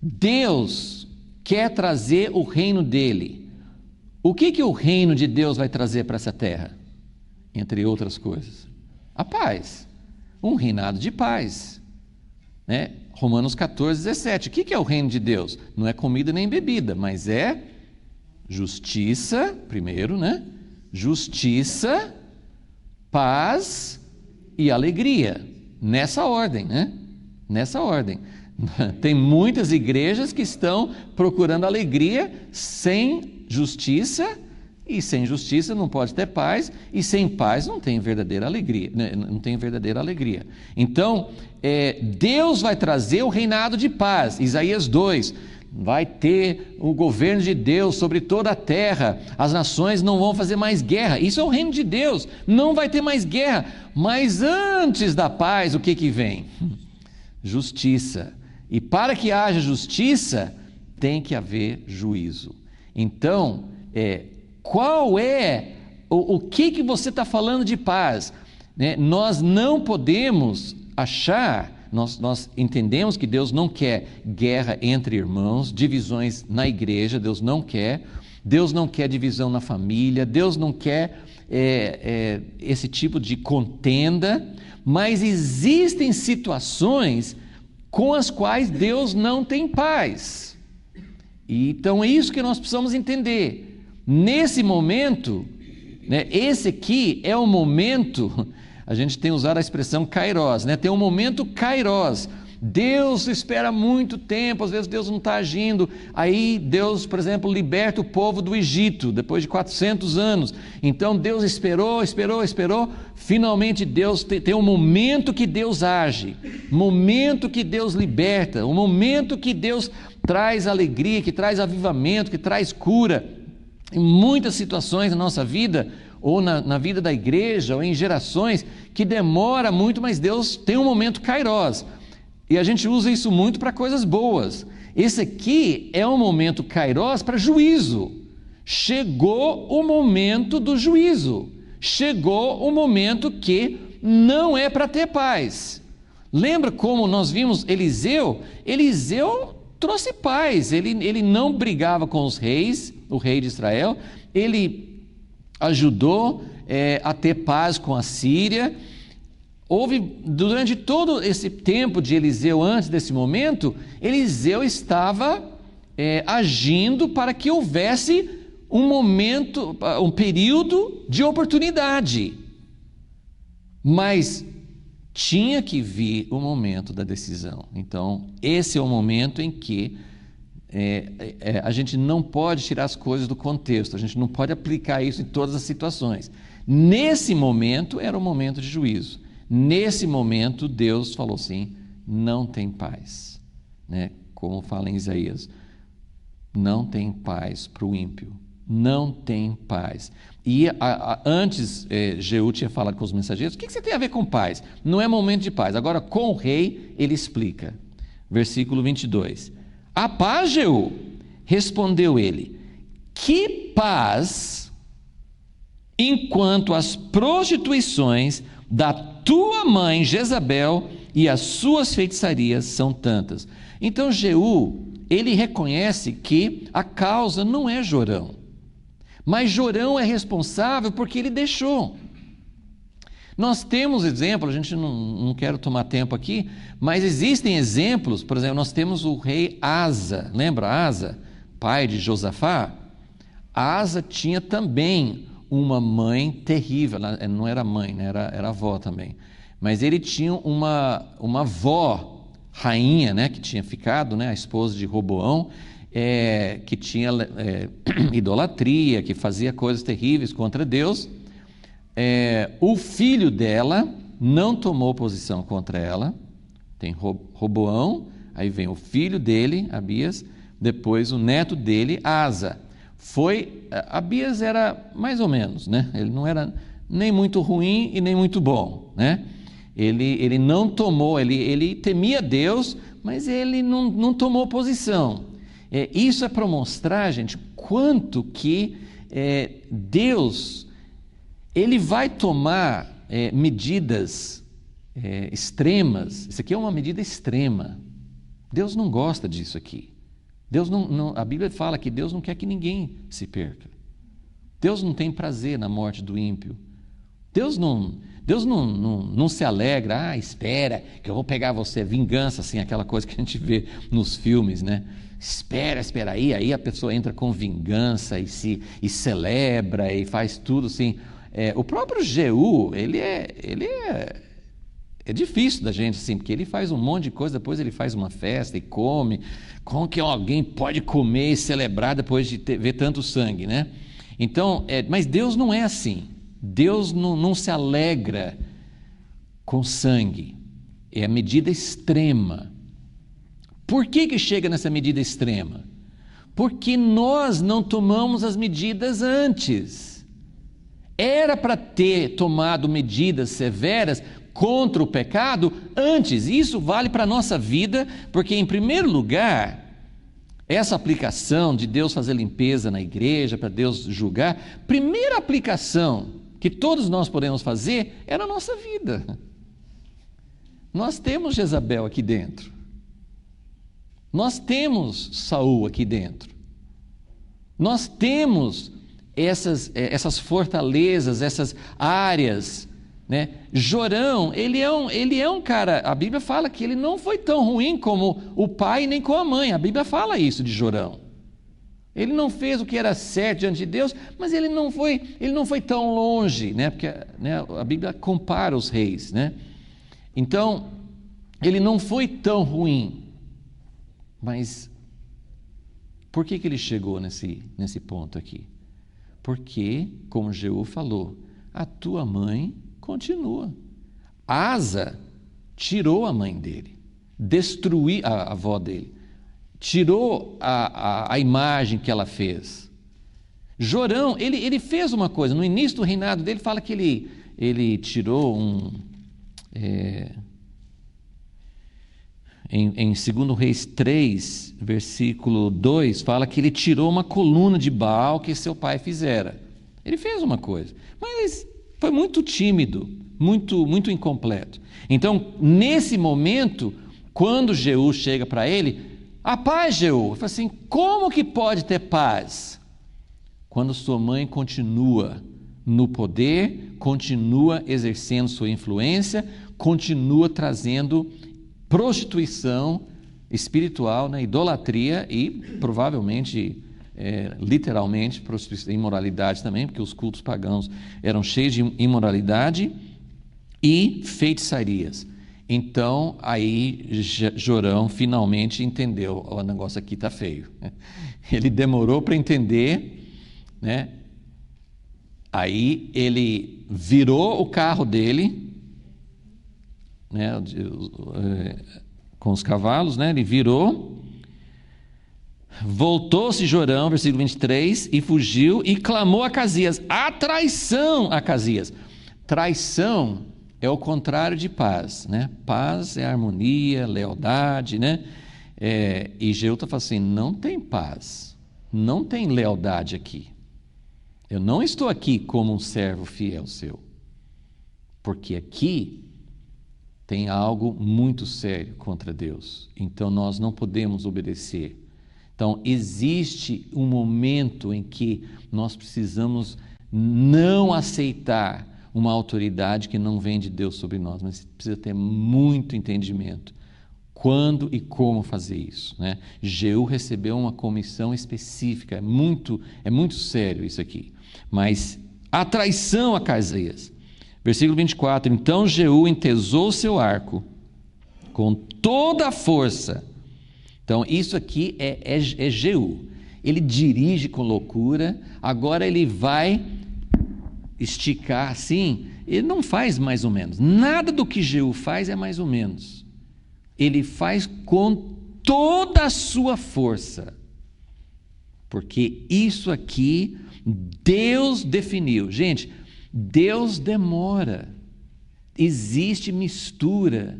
Deus quer trazer o reino dele. O que o reino de Deus vai trazer para essa terra? Entre outras coisas, a paz. Um reinado de paz, né? Romanos 14, 17. O que é o reino de Deus? Não é comida nem bebida, mas é justiça, primeiro, né? Justiça, paz e alegria. Nessa ordem, né? Nessa ordem. Tem muitas igrejas que estão procurando alegria sem justiça, e sem justiça não pode ter paz, e sem paz não tem verdadeira alegria, não tem verdadeira alegria. Então, Deus vai trazer o reinado de paz. Isaías 2, vai ter o governo de Deus sobre toda a terra, as nações não vão fazer mais guerra. Isso é o reino de Deus, não vai ter mais guerra. Mas antes da paz, o que vem? Justiça. E para que haja justiça, tem que haver juízo. Então, qual é o que você está falando de paz? Né? Nós não podemos achar, nós entendemos que Deus não quer guerra entre irmãos, divisões na igreja, Deus não quer divisão na família, Deus não quer esse tipo de contenda, mas existem situações com as quais Deus não tem paz. E então é isso que nós precisamos entender. Nesse momento, né, esse aqui é o momento, a gente tem usado a expressão kairos, né? Tem um momento kairos. Deus espera muito tempo, às vezes Deus não está agindo. Aí Deus, por exemplo, liberta o povo do Egito, depois de 400 anos. Então Deus esperou. Finalmente Deus tem um momento que Deus age, momento que Deus liberta, um momento que Deus traz alegria, que traz avivamento, que traz cura. Em muitas situações na nossa vida, ou na vida da igreja, ou em gerações, que demora muito, mas Deus tem um momento kairos. E a gente usa isso muito para coisas boas. Esse aqui é um momento kairos para juízo. Chegou o momento do juízo. Chegou o momento que não é para ter paz. Lembra como nós vimos Eliseu? Eliseu trouxe paz. Ele não brigava com os reis, o rei de Israel. Ele ajudou a ter paz com a Síria. Houve, durante todo esse tempo de Eliseu, antes desse momento, Eliseu estava agindo para que houvesse um período de oportunidade. Mas tinha que vir o momento da decisão. Então, esse é o momento em que a gente não pode tirar as coisas do contexto, a gente não pode aplicar isso em todas as situações. Nesse momento, era o momento de juízo. Nesse momento, Deus falou assim: não tem paz, né? Como fala em Isaías, não tem paz para o ímpio, não tem paz. E antes, Jeú tinha falado com os mensageiros: o que você tem a ver com paz? Não é momento de paz. Agora, com o rei, ele explica. Versículo 22. A paz, Jeú? Respondeu ele: que paz, enquanto as prostituições da tua mãe Jezabel e as suas feitiçarias são tantas. Então Jeú, ele reconhece que a causa não é Jorão, mas Jorão é responsável porque ele deixou. Nós temos exemplos, a gente não quer tomar tempo aqui, mas existem exemplos. Por exemplo, nós temos o rei Asa, lembra Asa, pai de Josafá? Asa tinha também uma mãe terrível, ela não era mãe, né? era avó também, mas ele tinha uma avó, rainha, né? Que tinha ficado, né? A esposa de Roboão, que tinha idolatria, que fazia coisas terríveis contra Deus. O filho dela não tomou posição contra ela. Tem Roboão, aí vem o filho dele, Abias, depois o neto dele, Asa. Abias era mais ou menos, né? Ele não era nem muito ruim e nem muito bom, né? Ele não tomou, ele temia Deus, mas ele não tomou posição. Isso é para mostrar, gente, quanto que Deus, ele vai tomar medidas extremas. Isso aqui é uma medida extrema. Deus não gosta disso aqui. Deus a Bíblia fala que Deus não quer que ninguém se perca. Deus não tem prazer na morte do ímpio. Deus não se alegra, espera que eu vou pegar você, vingança, assim, aquela coisa que a gente vê nos filmes, né? Espera aí a pessoa entra com vingança e celebra e faz tudo assim. O próprio Jeú, ele é difícil da gente, assim, porque ele faz um monte de coisa, depois ele faz uma festa e come. Como que alguém pode comer e celebrar depois de ver tanto sangue, né? Então, mas Deus não é assim. Deus não se alegra com sangue. É a medida extrema. Por que chega nessa medida extrema? Porque nós não tomamos as medidas antes. Era para ter tomado medidas severas contra o pecado antes. Isso vale para a nossa vida, porque, em primeiro lugar, essa aplicação de Deus fazer limpeza na igreja, para Deus julgar, primeira aplicação que todos nós podemos fazer é na nossa vida. Nós temos Jezabel aqui dentro. Nós temos Saul aqui dentro. Nós temos essas fortalezas, essas áreas, né? Jorão, ele é um cara, a Bíblia fala que ele não foi tão ruim como o pai nem com a mãe. A Bíblia fala isso de Jorão. Ele não fez o que era certo diante de Deus, mas ele não foi tão longe, né? Porque, né, a Bíblia compara os reis, né? Então, ele não foi tão ruim. Mas por que ele chegou nesse ponto aqui? Porque, como Jeú falou, a tua mãe continua. Asa tirou a mãe dele, destruiu a avó dele, tirou a imagem que ela fez. Jorão, ele fez uma coisa, no início do reinado dele fala que ele tirou em 2 Reis 3, versículo 2, fala que ele tirou uma coluna de Baal que seu pai fizera. Ele fez uma coisa, mas foi muito tímido, muito incompleto. Então, nesse momento, quando Jeú chega para ele, a paz, Jeú. Ele fala assim, como que pode ter paz? Quando sua mãe continua no poder, continua exercendo sua influência, continua trazendo prostituição espiritual, né, idolatria e provavelmente, literalmente, prostituição, imoralidade também, porque os cultos pagãos eram cheios de imoralidade e feitiçarias. Então, aí Jorão finalmente entendeu, o negócio aqui está feio. Ele demorou para entender, né? Aí ele virou o carro dele, né, com os cavalos, né? Ele virou, voltou-se Jorão, versículo 23, e fugiu e clamou a Acasias, a traição a Acasias. Traição é o contrário de paz, né? Paz é harmonia, lealdade, né? E Jeú está falando assim, não tem paz, não tem lealdade aqui. Eu não estou aqui como um servo fiel seu, porque aqui tem algo muito sério contra Deus, então nós não podemos obedecer. Então existe um momento em que nós precisamos não aceitar uma autoridade que não vem de Deus sobre nós, mas precisa ter muito entendimento quando e como fazer isso, né? Jeú recebeu uma comissão específica, é muito sério isso aqui. Mas a traição a Casias, versículo 24, então Jeú entesou seu arco com toda a força. Então isso aqui é Jeú, ele dirige com loucura, agora ele vai esticar assim, ele não faz mais ou menos, nada do que Jeú faz é mais ou menos, ele faz com toda a sua força, porque isso aqui Deus definiu. Gente, Deus demora, existe mistura.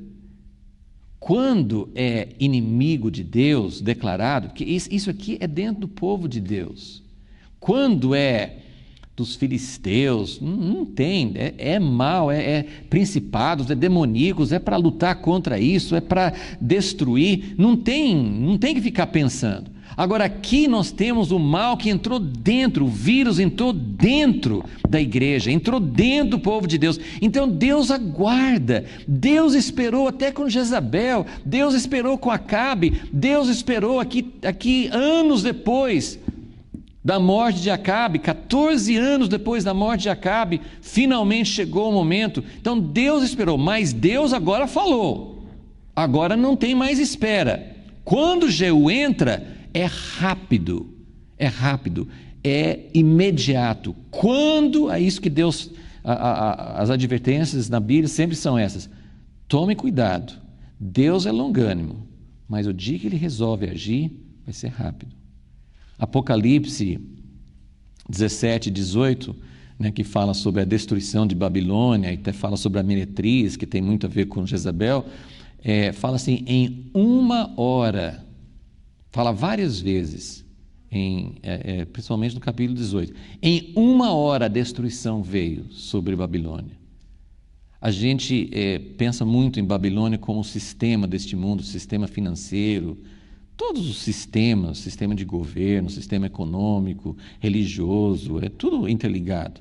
Quando é inimigo de Deus declarado, porque isso aqui é dentro do povo de Deus. Quando é dos filisteus, não tem, é mal, é principados, é demoníacos, é para lutar contra isso, é para destruir, não tem que ficar pensando. Agora aqui nós temos o mal que entrou dentro, o vírus entrou dentro da igreja, entrou dentro do povo de Deus. Então Deus aguarda, Deus esperou até com Jezabel, Deus esperou com Acabe, Deus esperou aqui anos depois da morte de Acabe, 14 anos depois da morte de Acabe, finalmente chegou o momento. Então Deus esperou, mas Deus agora falou, agora não tem mais espera. Quando Jeú entra, é rápido, é imediato. Quando, é isso que Deus, as advertências na Bíblia sempre são essas: tome cuidado, Deus é longânimo, mas o dia que Ele resolve agir, vai ser rápido. Apocalipse 17, 18, né, que fala sobre a destruição de Babilônia, e até fala sobre a meretriz, que tem muito a ver com Jezabel, fala assim, em 1 hora, fala várias vezes, principalmente no capítulo 18, em 1 hora a destruição veio sobre Babilônia. A gente pensa muito em Babilônia como o sistema deste mundo, sistema financeiro, todos os sistemas, sistema de governo, sistema econômico, religioso, é tudo interligado.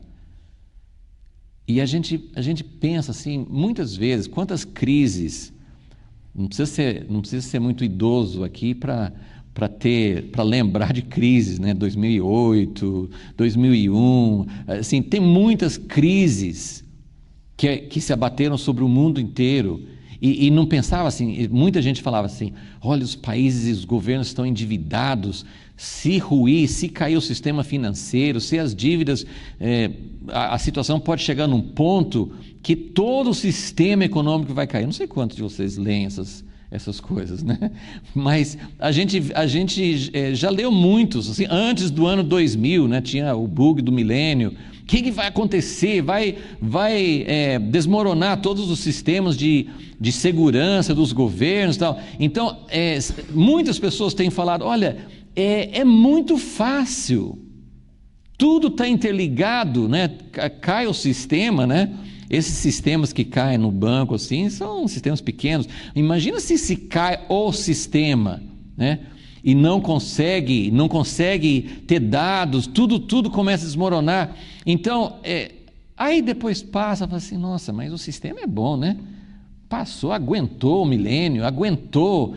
E a gente pensa assim, muitas vezes, quantas crises, não precisa ser muito idoso aqui para lembrar de crises, né? 2008, 2001, assim, tem muitas crises que se abateram sobre o mundo inteiro. E não pensava assim, muita gente falava assim, olha, os países e os governos estão endividados, se ruir, se cair o sistema financeiro, se as dívidas, a situação pode chegar num ponto que todo o sistema econômico vai cair. Não sei quantos de vocês leem essas coisas, né? Mas a gente já leu muitos, assim, antes do ano 2000, né? Tinha o bug do milênio. O que vai acontecer? Vai desmoronar todos os sistemas de segurança dos governos e tal. Então, muitas pessoas têm falado, olha, é muito fácil, tudo está interligado, né? Cai o sistema, né? Esses sistemas que caem no banco assim, são sistemas pequenos. Imagina se cai o sistema, né? E não consegue ter dados, tudo começa a desmoronar. Então, aí depois passa, fala assim, nossa, mas o sistema é bom, né? Passou, aguentou o milênio, aguentou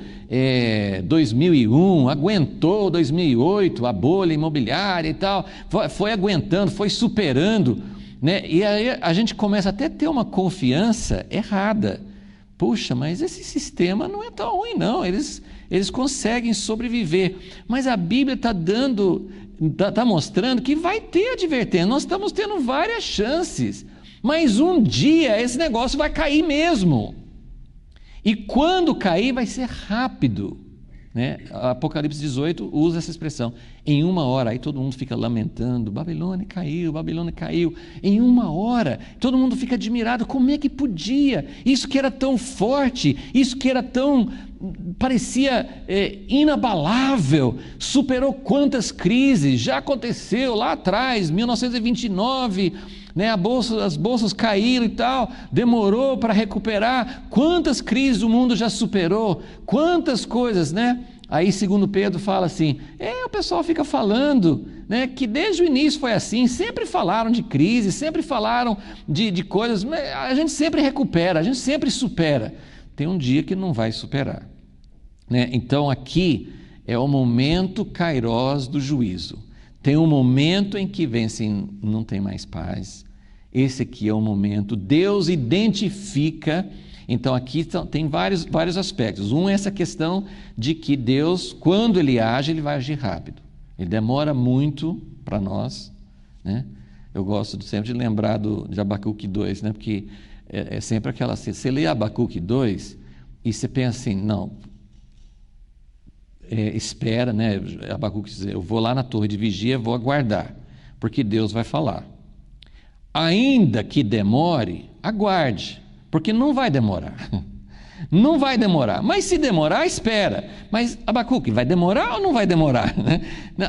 2001, aguentou 2008, a bolha imobiliária e tal, foi aguentando, foi superando, né? E aí a gente começa até a ter uma confiança errada. Puxa, mas esse sistema não é tão ruim não, eles conseguem sobreviver. Mas a Bíblia está mostrando que vai ter advertência, nós estamos tendo várias chances, mas um dia esse negócio vai cair mesmo. E quando cair vai ser rápido, né? Apocalipse 18 usa essa expressão. Em uma hora, aí todo mundo fica lamentando, Babilônia caiu, Babilônia caiu. Em uma hora, todo mundo fica admirado, como é que podia? Isso que era tão forte, isso que era tão, parecia inabalável, superou quantas crises, já aconteceu lá atrás, 1929, né, as bolsas caíram e tal, demorou para recuperar, quantas crises o mundo já superou, quantas coisas, né? Aí segundo Pedro fala assim, o pessoal fica falando, né, que desde o início foi assim, sempre falaram de crise, sempre falaram de coisas, mas a gente sempre recupera, a gente sempre supera, tem um dia que não vai superar, né? Então aqui é o momento kairós do juízo, tem um momento em que vem assim, não tem mais paz. Esse aqui é o momento, Deus identifica, então aqui tem vários aspectos. Um é essa questão de que Deus, quando Ele age, Ele vai agir rápido. Ele demora muito para nós, né? Eu gosto sempre de lembrar de Abacuque 2, né? Porque é sempre aquela assim, você lê Abacuque 2 e você pensa assim, não, espera, né? Abacuque diz, eu vou lá na torre de vigia, vou aguardar, porque Deus vai falar. Ainda que demore, aguarde, porque não vai demorar. Não vai demorar, mas se demorar, espera. Mas, Abacuque, vai demorar ou não vai demorar?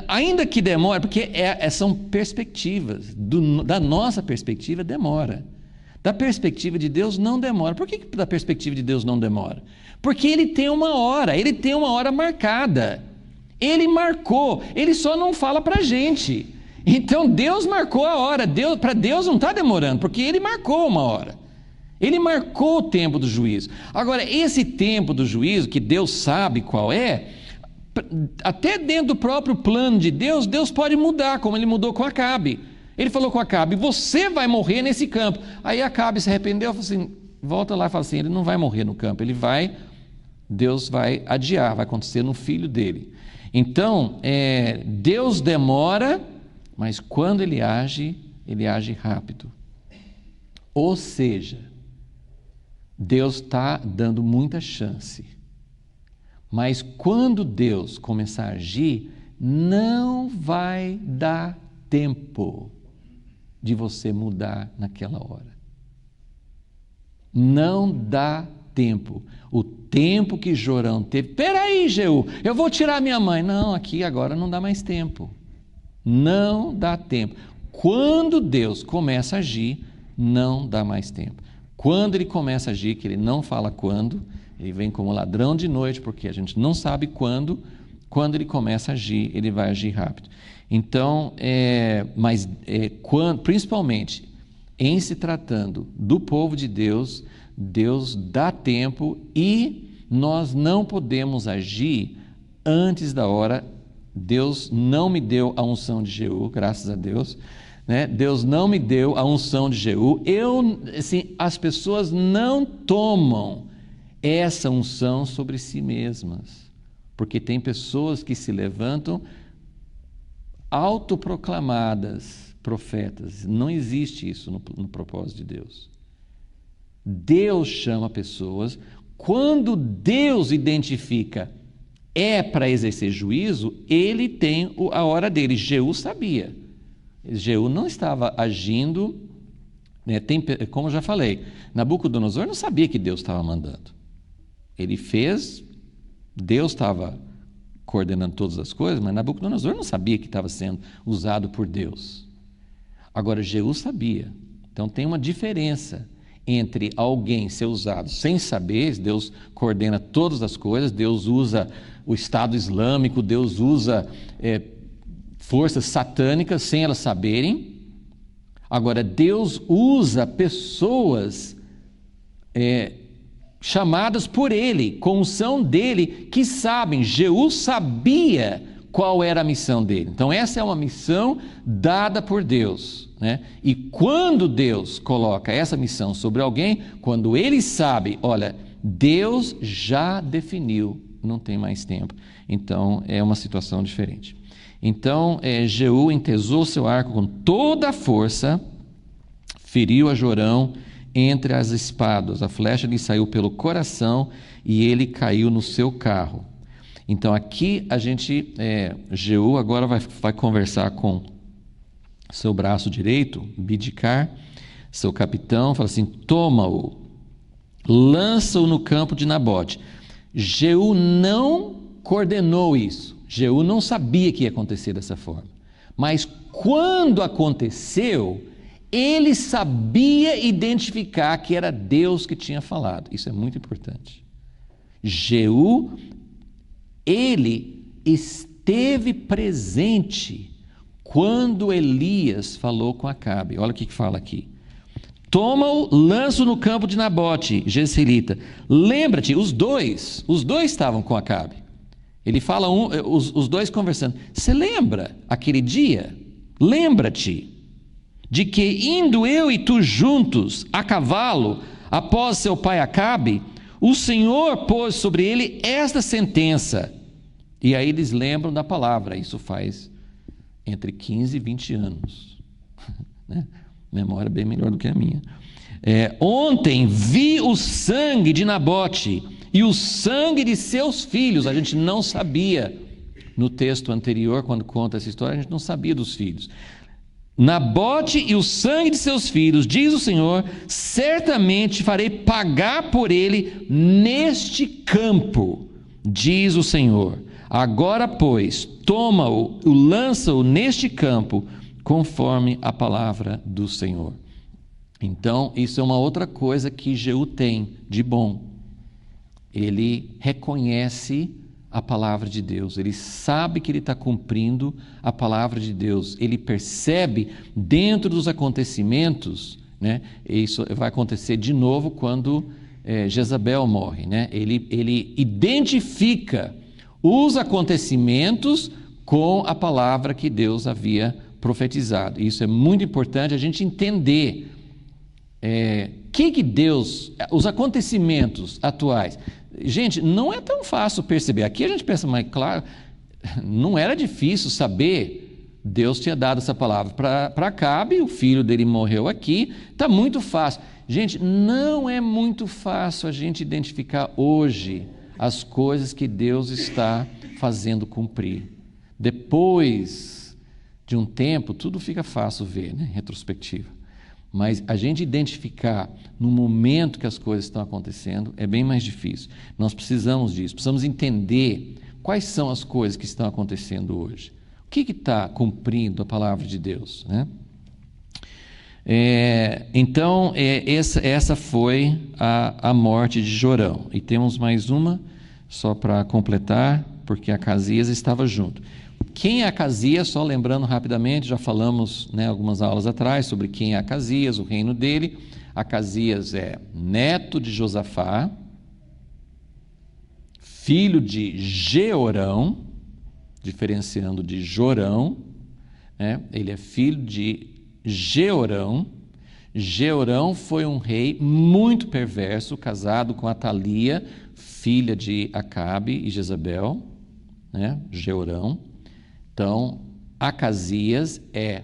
Ainda que demore, porque são perspectivas, da nossa perspectiva demora. Da perspectiva de Deus não demora. Por que da perspectiva de Deus não demora? Porque Ele tem uma hora marcada. Ele marcou, Ele só não fala para a gente. Então Deus marcou a hora, para Deus não está demorando, porque Ele marcou uma hora. Ele marcou o tempo do juízo. Agora, esse tempo do juízo, que Deus sabe qual é, até dentro do próprio plano de Deus, Deus pode mudar, como Ele mudou com Acabe. Ele falou com Acabe, você vai morrer nesse campo. Aí Acabe se arrependeu, falou assim, volta lá e fala assim, ele não vai morrer no campo, Deus vai adiar, vai acontecer no filho dele. Então, Deus demora, mas quando Ele age rápido. Ou seja, Deus está dando muita chance. Mas quando Deus começar a agir, não vai dar tempo de você mudar naquela hora. Não dá tempo. O tempo que Jorão teve. Peraí, Jeú, eu vou tirar minha mãe. Não, aqui agora não dá mais tempo. Não dá tempo. Quando Deus começa a agir, não dá mais tempo. Quando Ele começa a agir, que Ele não fala quando, Ele vem como ladrão de noite, porque a gente não sabe quando Ele começa a agir, Ele vai agir rápido. Então, principalmente em se tratando do povo de Deus, Deus dá tempo e nós não podemos agir antes da hora. Deus não me deu a unção de Jeú, graças a Deus, né? Deus não me deu a unção de Jeú. As pessoas não tomam essa unção sobre si mesmas, porque tem pessoas que se levantam autoproclamadas profetas. Não existe isso no propósito de Deus. Deus chama pessoas, quando Deus identifica para exercer juízo, Ele tem a hora dele. Jeú sabia. Jeú não estava agindo, né, como eu já falei, Nabucodonosor não sabia que Deus estava mandando. Ele fez, Deus estava coordenando todas as coisas, mas Nabucodonosor não sabia que estava sendo usado por Deus. Agora, Jeú sabia. Então tem uma diferença entre alguém ser usado sem saber. Deus coordena todas as coisas, Deus usa o Estado Islâmico, Deus usa forças satânicas sem elas saberem. Agora, Deus usa pessoas chamadas por Ele, com unção dEle, que sabem. Jeú sabia qual era a missão dele. Então, essa é uma missão dada por Deus, né? E quando Deus coloca essa missão sobre alguém, quando ele sabe, olha, Deus já definiu, não tem mais tempo. Então, é uma situação diferente. Então, Jeú entesou seu arco com toda a força, feriu a Jorão entre as espadas. A flecha lhe saiu pelo coração e ele caiu no seu carro. Então aqui a gente, Jeú agora vai conversar com seu braço direito, Bidkar, seu capitão, fala assim: toma-o, lança-o no campo de Nabote. Jeú não coordenou isso, Jeú não sabia que ia acontecer dessa forma, mas quando aconteceu, ele sabia identificar que era Deus que tinha falado. Isso é muito importante. Jeú, ele esteve presente quando Elias falou com Acabe. Olha o que fala aqui: toma-o, lança-o no campo de Nabote, jezreelita. Lembra-te, os dois estavam com Acabe. Ele fala, os dois conversando. Você lembra aquele dia? Lembra-te de que indo eu e tu juntos a cavalo após seu pai Acabe, o Senhor pôs sobre ele esta sentença. E aí eles lembram da palavra. Isso faz entre 15 e 20 anos. Né? Memória bem melhor do que a minha. Ontem vi o sangue de Nabote e o sangue de seus filhos. A gente não sabia, no texto anterior, quando conta essa história, a gente não sabia dos filhos. Nabote e o sangue de seus filhos, diz o Senhor, certamente farei pagar por ele neste campo, diz o Senhor. Agora, pois, toma-o, lança-o neste campo, conforme a palavra do Senhor. Então, isso é uma outra coisa que Jeú tem de bom. Ele reconhece a palavra de Deus, ele sabe que ele está cumprindo a palavra de Deus, ele percebe dentro dos acontecimentos, né? Isso vai acontecer de novo quando Jezabel morre, né? Ele identifica os acontecimentos com a palavra que Deus havia profetizado. Isso é muito importante a gente entender que Deus, os acontecimentos atuais. Gente, não é tão fácil perceber. Aqui a gente pensa, mas claro, não era difícil saber. Deus tinha dado essa palavra para Acabe, o filho dele morreu aqui, está muito fácil. Gente, não é muito fácil a gente identificar hoje as coisas que Deus está fazendo cumprir. Depois de um tempo, tudo fica fácil ver, né? Retrospectiva. Mas a gente identificar no momento que as coisas estão acontecendo é bem mais difícil. Nós precisamos disso, precisamos entender quais são as coisas que estão acontecendo hoje. O que está cumprindo a palavra de Deus, né? Então, essa foi a morte de Jorão. E temos mais uma, só para completar, porque Acasias estava junto. Quem é Acasias? Só lembrando rapidamente, já falamos, né, algumas aulas atrás sobre quem é Acasias, o reino dele. Acasias é neto de Josafá, filho de Jeorão, diferenciando de Jorão, né? Ele é filho de Jeorão. Jeorão foi um rei muito perverso, casado com Atalia, filha de Acabe e Jezabel, né? Jeorão. Então, Acasias é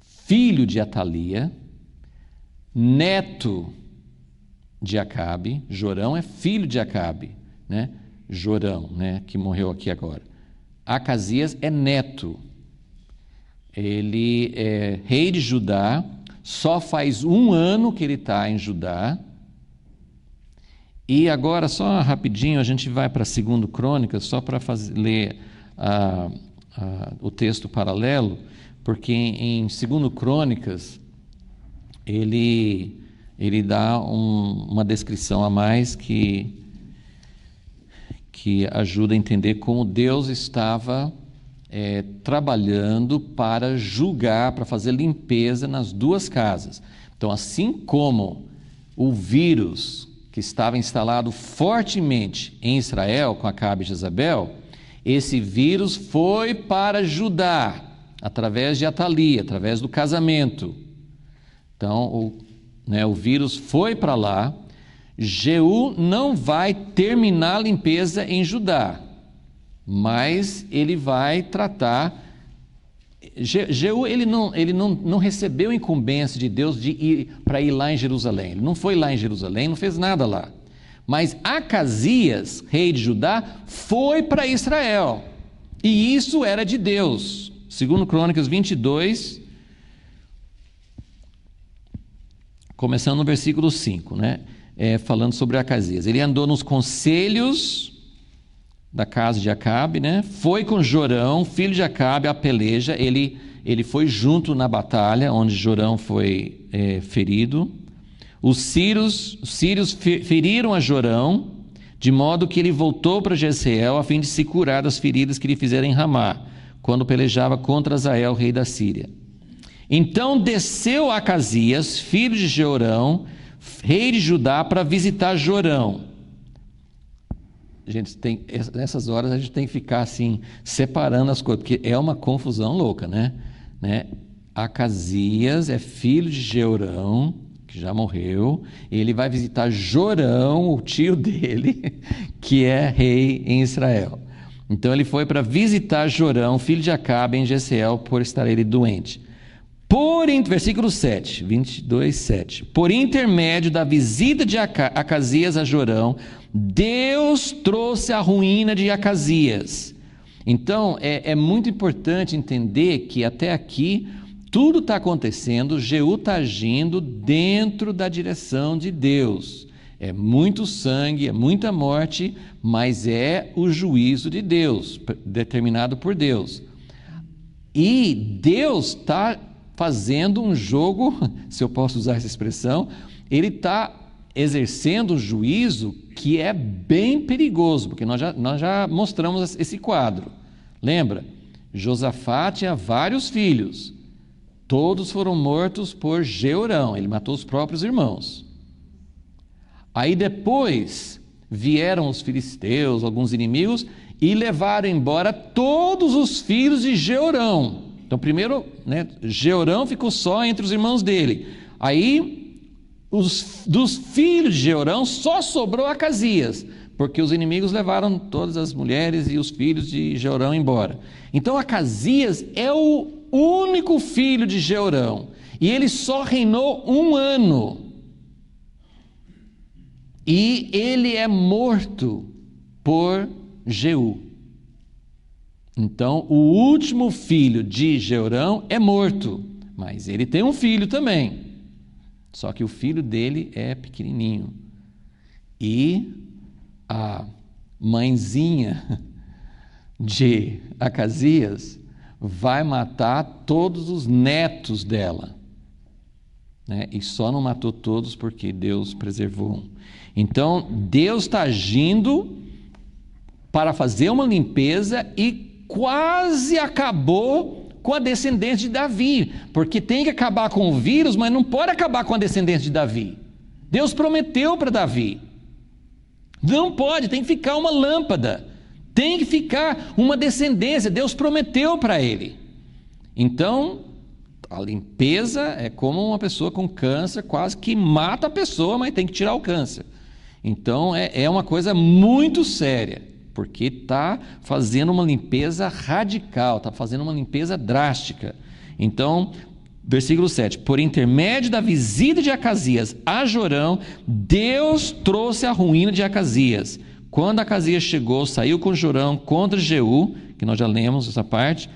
filho de Atalia, neto de Acabe. Jorão é filho de Acabe, né? Jorão, né? Que morreu aqui agora. Acasias é neto. Ele é rei de Judá, só faz 1 ano que ele está em Judá. E agora, só rapidinho, a gente vai para 2 Crônicas, só para ler o texto paralelo, porque em 2 Crônicas ele dá uma descrição a mais que ajuda a entender como Deus estava trabalhando para julgar, para fazer limpeza nas 2 casas. Então, assim como o vírus que estava instalado fortemente em Israel com Acabe e Jezabel, esse vírus foi para Judá, através de Atalia, através do casamento. Então, o vírus foi para lá. Jeú não vai terminar a limpeza em Judá, mas ele vai tratar. Jeú ele não recebeu incumbência de Deus para ir lá em Jerusalém. Ele não foi lá em Jerusalém, não fez nada lá. Mas Acasias, rei de Judá, foi para Israel. E isso era de Deus. Segundo Crônicas 22, começando no versículo 5, né? Falando sobre Acasias. Ele andou nos conselhos da casa de Acabe, né? Foi com Jorão, filho de Acabe, a peleja. Ele foi junto na batalha, onde Jorão foi ferido. Os sírios feriram a Jorão, de modo que ele voltou para Jezreel, a fim de se curar das feridas que lhe fizeram em Ramá, quando pelejava contra Azael, rei da Síria. Então desceu Acasias, filho de Jorão, rei de Judá, para visitar Jorão. Gente, nessas horas a gente tem que ficar assim, separando as coisas, porque é uma confusão louca, né? Acasias é filho de Jorão, que já morreu. Ele vai visitar Jorão, o tio dele, que é rei em Israel. Então ele foi para visitar Jorão, filho de Acabe, em Jezreel, por estar ele doente. Versículo 7, 22, 7. Por intermédio da visita de Acasias a Jorão, Deus trouxe a ruína de Acasias. Então, é muito importante entender que até aqui, tudo está acontecendo, Jeú está agindo dentro da direção de Deus. É muito sangue, é muita morte, mas é o juízo de Deus, determinado por Deus. E Deus está fazendo um jogo, se eu posso usar essa expressão, ele está exercendo um juízo que é bem perigoso, porque nós já mostramos esse quadro. Lembra? Josafá tinha vários filhos, todos foram mortos por Jeorão, ele matou os próprios irmãos. Aí depois vieram os filisteus, alguns inimigos, e levaram embora todos os filhos de Jeorão. Então primeiro, Jeorão ficou só entre os irmãos dele. Aí, dos filhos de Jeorão, só sobrou Acasias, porque os inimigos levaram todas as mulheres e os filhos de Jeorão embora. Então Acasias é o único filho de Jeorão, e ele só reinou 1 ano. E ele é morto por Jeú. Então, o último filho de Jeorão é morto, mas ele tem um filho também. Só que o filho dele é pequenininho. E a mãezinha de Acasias vai matar todos os netos dela. E só não matou todos porque Deus preservou um. Então, Deus está agindo para fazer uma limpeza e quase acabou com a descendência de Davi, porque tem que acabar com o vírus, mas não pode acabar com a descendência de Davi. Deus prometeu para Davi. Não pode, tem que ficar uma lâmpada, tem que ficar uma descendência, Deus prometeu para ele. Então, a limpeza é como uma pessoa com câncer, quase que mata a pessoa, mas tem que tirar o câncer. Então, é uma coisa muito séria, porque está fazendo uma limpeza radical, está fazendo uma limpeza drástica. Então, versículo 7, por intermédio da visita de Acasias a Jorão, Deus trouxe a ruína de Acasias. Quando Acasias chegou, saiu com Jorão contra Jeú, que nós já lemos essa parte,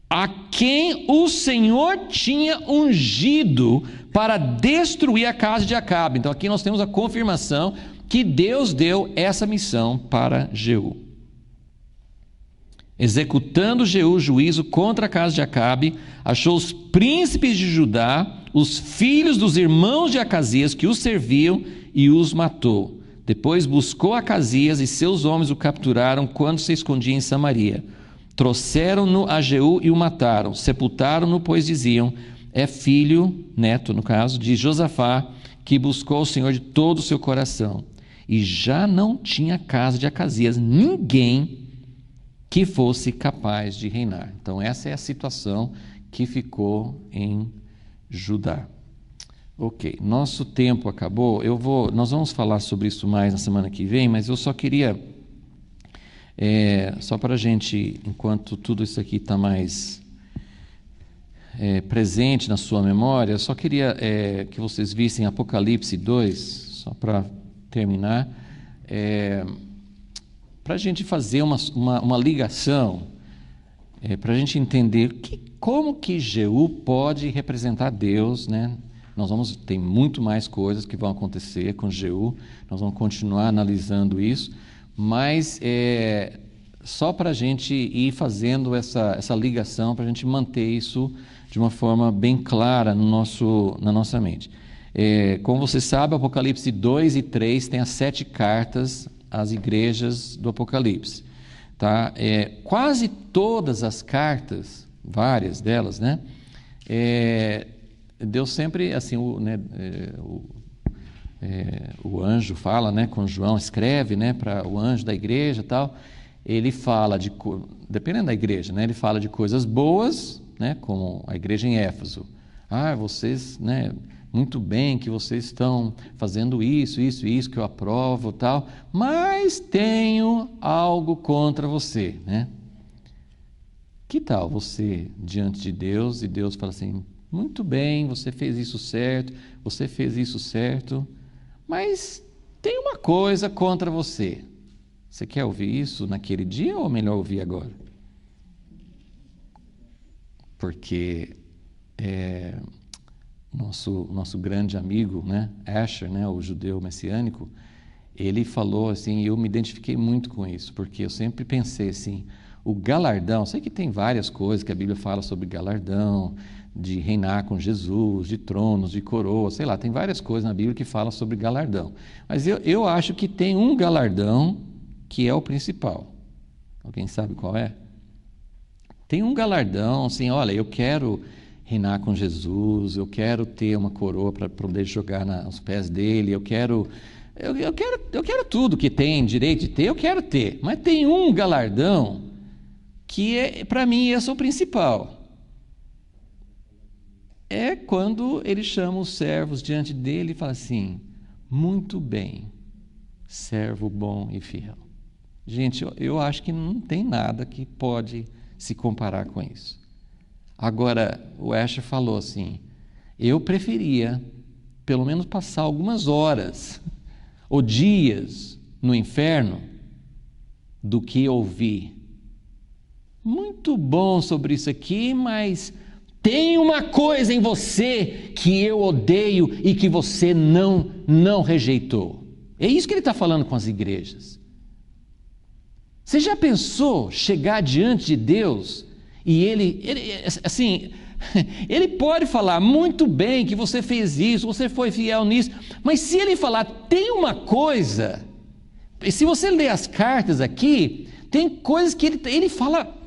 a quem o Senhor tinha ungido para destruir a casa de Acabe. Então aqui nós temos a confirmação que Deus deu essa missão para Jeú. Executando Jeú juízo contra a casa de Acabe, achou os príncipes de Judá, os filhos dos irmãos de Acasias que os serviam, e os matou. Depois buscou Acasias e seus homens o capturaram quando se escondia em Samaria. Trouxeram-no a Jeú e o mataram. Sepultaram-no, pois diziam, é filho, neto no caso, de Josafá, que buscou o Senhor de todo o seu coração. E já não tinha casa de Acasias ninguém que fosse capaz de reinar. Então essa é a situação que ficou em Judá. Ok, nosso tempo acabou. Nós vamos falar sobre isso mais na semana que vem, mas eu só queria, só para a gente, enquanto tudo isso aqui está mais presente na sua memória, eu só queria que vocês vissem Apocalipse 2, só para terminar. para a gente fazer uma ligação, para a gente entender como que Jeú pode representar Deus, né? Tem muito mais coisas que vão acontecer com Jeú, nós vamos continuar analisando isso, mas só para a gente ir fazendo essa ligação, para a gente manter isso de uma forma bem clara na nossa mente. Como você sabe, Apocalipse 2 e 3 tem as 7 cartas às igrejas do Apocalipse. Tá? Quase todas as cartas, várias delas, né? Deus sempre, assim, o anjo fala, né, com João, escreve, né, para o anjo da igreja e tal, ele fala dependendo da igreja, né, ele fala de coisas boas, né, como a igreja em Éfeso. Vocês, né, muito bem que vocês estão fazendo isso, que eu aprovo, tal, mas tenho algo contra você, né? Que tal você diante de Deus e Deus fala assim, muito bem, você fez isso certo, mas tem uma coisa contra você. Você quer ouvir isso naquele dia ou melhor ouvir agora? Porque nosso grande amigo, né, Asher, né, o judeu messiânico, ele falou assim, e eu me identifiquei muito com isso, porque eu sempre pensei assim, o galardão, sei que tem várias coisas que a Bíblia fala sobre galardão, de reinar com Jesus, de tronos, de coroa, sei lá, tem várias coisas na Bíblia que falam sobre galardão. Mas eu acho que tem um galardão que é o principal. Alguém sabe qual é? Tem um galardão, assim, olha, eu quero reinar com Jesus, eu quero ter uma coroa para poder jogar aos pés dele, eu quero tudo que tem direito de ter, eu quero ter. Mas tem um galardão que para mim esse é o principal. É quando ele chama os servos diante dele e fala assim, muito bem, servo bom e fiel. Gente, eu acho que não tem nada que pode se comparar com isso. Agora, o Asher falou assim, eu preferia pelo menos passar algumas horas ou dias no inferno do que ouvir. Muito bom sobre isso aqui, mas tem uma coisa em você que eu odeio e que você não rejeitou. É isso que ele está falando com as igrejas. Você já pensou chegar diante de Deus e ele assim, ele pode falar muito bem que você fez isso, você foi fiel nisso, mas se ele falar, tem uma coisa, se você ler as cartas aqui, tem coisas que ele fala,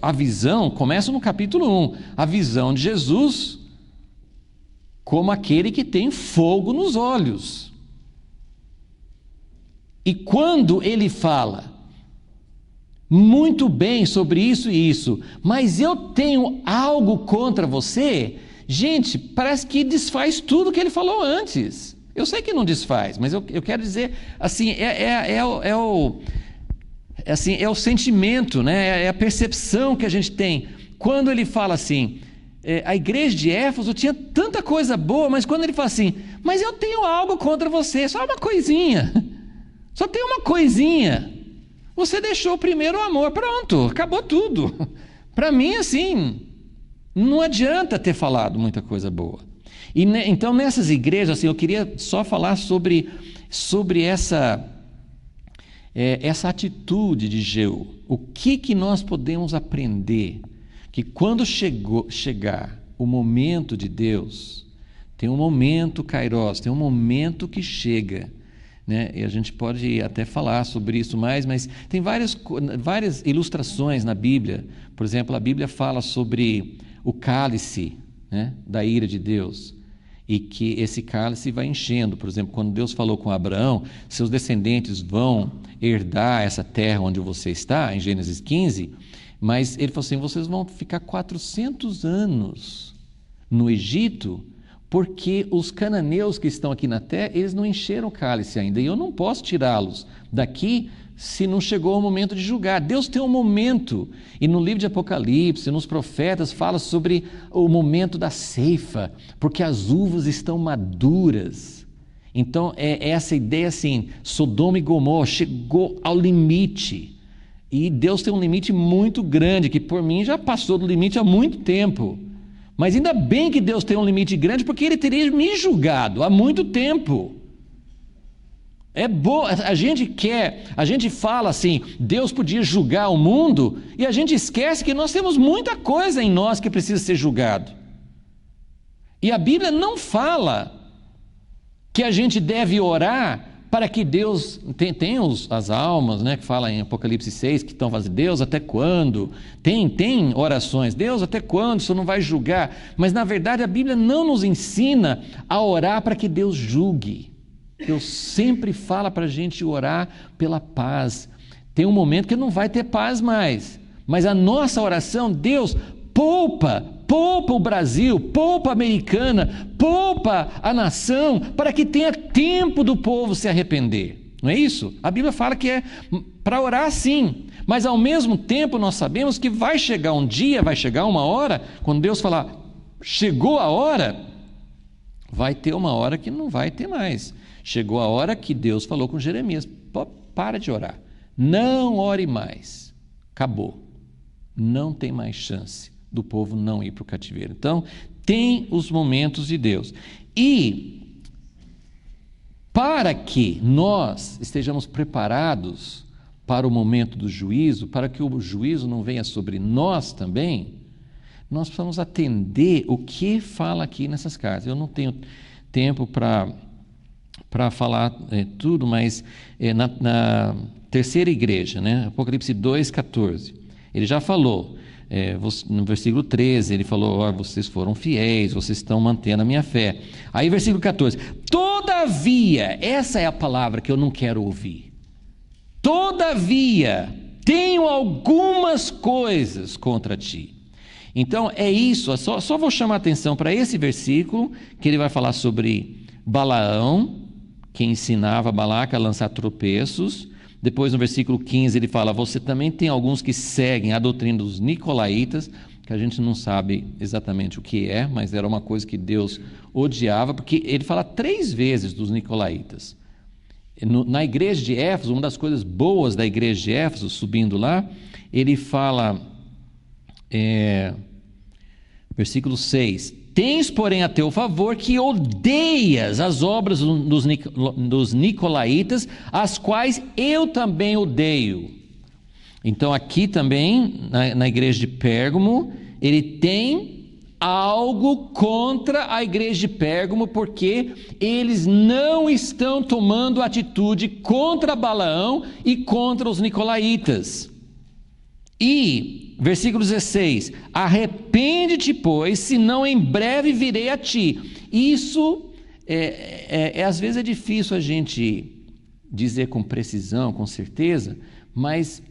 a visão, começa no capítulo 1, a visão de Jesus como aquele que tem fogo nos olhos. E quando ele fala muito bem sobre isso e isso, mas eu tenho algo contra você, gente, parece que desfaz tudo que ele falou antes. Eu sei que não desfaz, mas eu quero dizer, assim, é o sentimento, né? É a percepção que a gente tem. Quando ele fala assim, a igreja de Éfeso tinha tanta coisa boa, mas quando ele fala assim, mas eu tenho algo contra você, só uma coisinha, só tem uma coisinha. Você deixou primeiro o amor, pronto, acabou tudo. Para mim, assim, não adianta ter falado muita coisa boa. E então, nessas igrejas, assim, eu queria só falar sobre essa atitude de Jeú. O que nós podemos aprender? Que quando chegar o momento de Deus, tem um momento kairos, tem um momento que chega, né? E a gente pode até falar sobre isso mais, mas tem várias ilustrações na Bíblia. Por exemplo, a Bíblia fala sobre o cálice, né, da ira de Deus, e que esse cálice vai enchendo. Por exemplo, quando Deus falou com Abraão, seus descendentes vão herdar essa terra onde você está, em Gênesis 15, mas ele falou assim, vocês vão ficar 400 anos no Egito, porque os cananeus que estão aqui na terra, eles não encheram o cálice ainda, e eu não posso tirá-los daqui se não chegou o momento de julgar. Deus tem um momento, e no livro de Apocalipse, nos profetas, fala sobre o momento da ceifa, porque as uvas estão maduras, Então, é essa ideia assim, Sodoma e Gomorra chegou ao limite. E Deus tem um limite muito grande, que por mim já passou do limite há muito tempo. Mas ainda bem que Deus tem um limite grande, porque Ele teria me julgado há muito tempo. É bom, a gente fala assim, Deus podia julgar o mundo, e a gente esquece que nós temos muita coisa em nós que precisa ser julgado. E a Bíblia não fala que a gente deve orar para que Deus... Tem as almas, né, que fala em Apocalipse 6, que estão fazendo, Deus, até quando? Tem orações, Deus, até quando? O Senhor não vai julgar? Mas, na verdade, a Bíblia não nos ensina a orar para que Deus julgue. Deus sempre fala para a gente orar pela paz. Tem um momento que não vai ter paz mais. Mas a nossa oração, Deus, poupa o Brasil, poupa a Americana, poupa a nação, para que tenha tempo do povo se arrepender. Não é isso? A Bíblia fala que é para orar sim, mas ao mesmo tempo nós sabemos que vai chegar um dia, vai chegar uma hora, quando Deus falar, chegou a hora, vai ter uma hora que não vai ter mais. Chegou a hora que Deus falou com Jeremias, para de orar, não ore mais, acabou, não tem mais chance do povo não ir para o cativeiro. Então, tem os momentos de Deus. E, para que nós estejamos preparados para o momento do juízo, para que o juízo não venha sobre nós também, nós precisamos atender o que fala aqui nessas cartas. Eu não tenho tempo para falar tudo, mas na terceira igreja, né? Apocalipse 2,14, ele já falou, no versículo 13, ele falou, vocês foram fiéis, vocês estão mantendo a minha fé. Aí versículo 14, todavia, essa é a palavra que eu não quero ouvir, todavia, tenho algumas coisas contra ti. Então é isso, só vou chamar a atenção para esse versículo, que ele vai falar sobre Balaão, que ensinava Balaque a lançar tropeços. Depois no versículo 15 ele fala, você também tem alguns que seguem a doutrina dos nicolaítas, que a gente não sabe exatamente o que é, mas era uma coisa que Deus odiava, porque ele fala 3 vezes dos nicolaítas. Na igreja de Éfeso, uma das coisas boas da igreja de Éfeso, subindo lá, ele fala, versículo 6, tens, porém, a teu favor que odeias as obras dos nicolaítas, as quais eu também odeio. Então, aqui também, na igreja de Pérgamo, ele tem algo contra a igreja de Pérgamo, porque eles não estão tomando atitude contra Balaão e contra os nicolaítas. E, versículo 16, arrepende-te, pois, senão em breve virei a ti. Isso, às vezes é difícil a gente dizer com precisão, com certeza, mas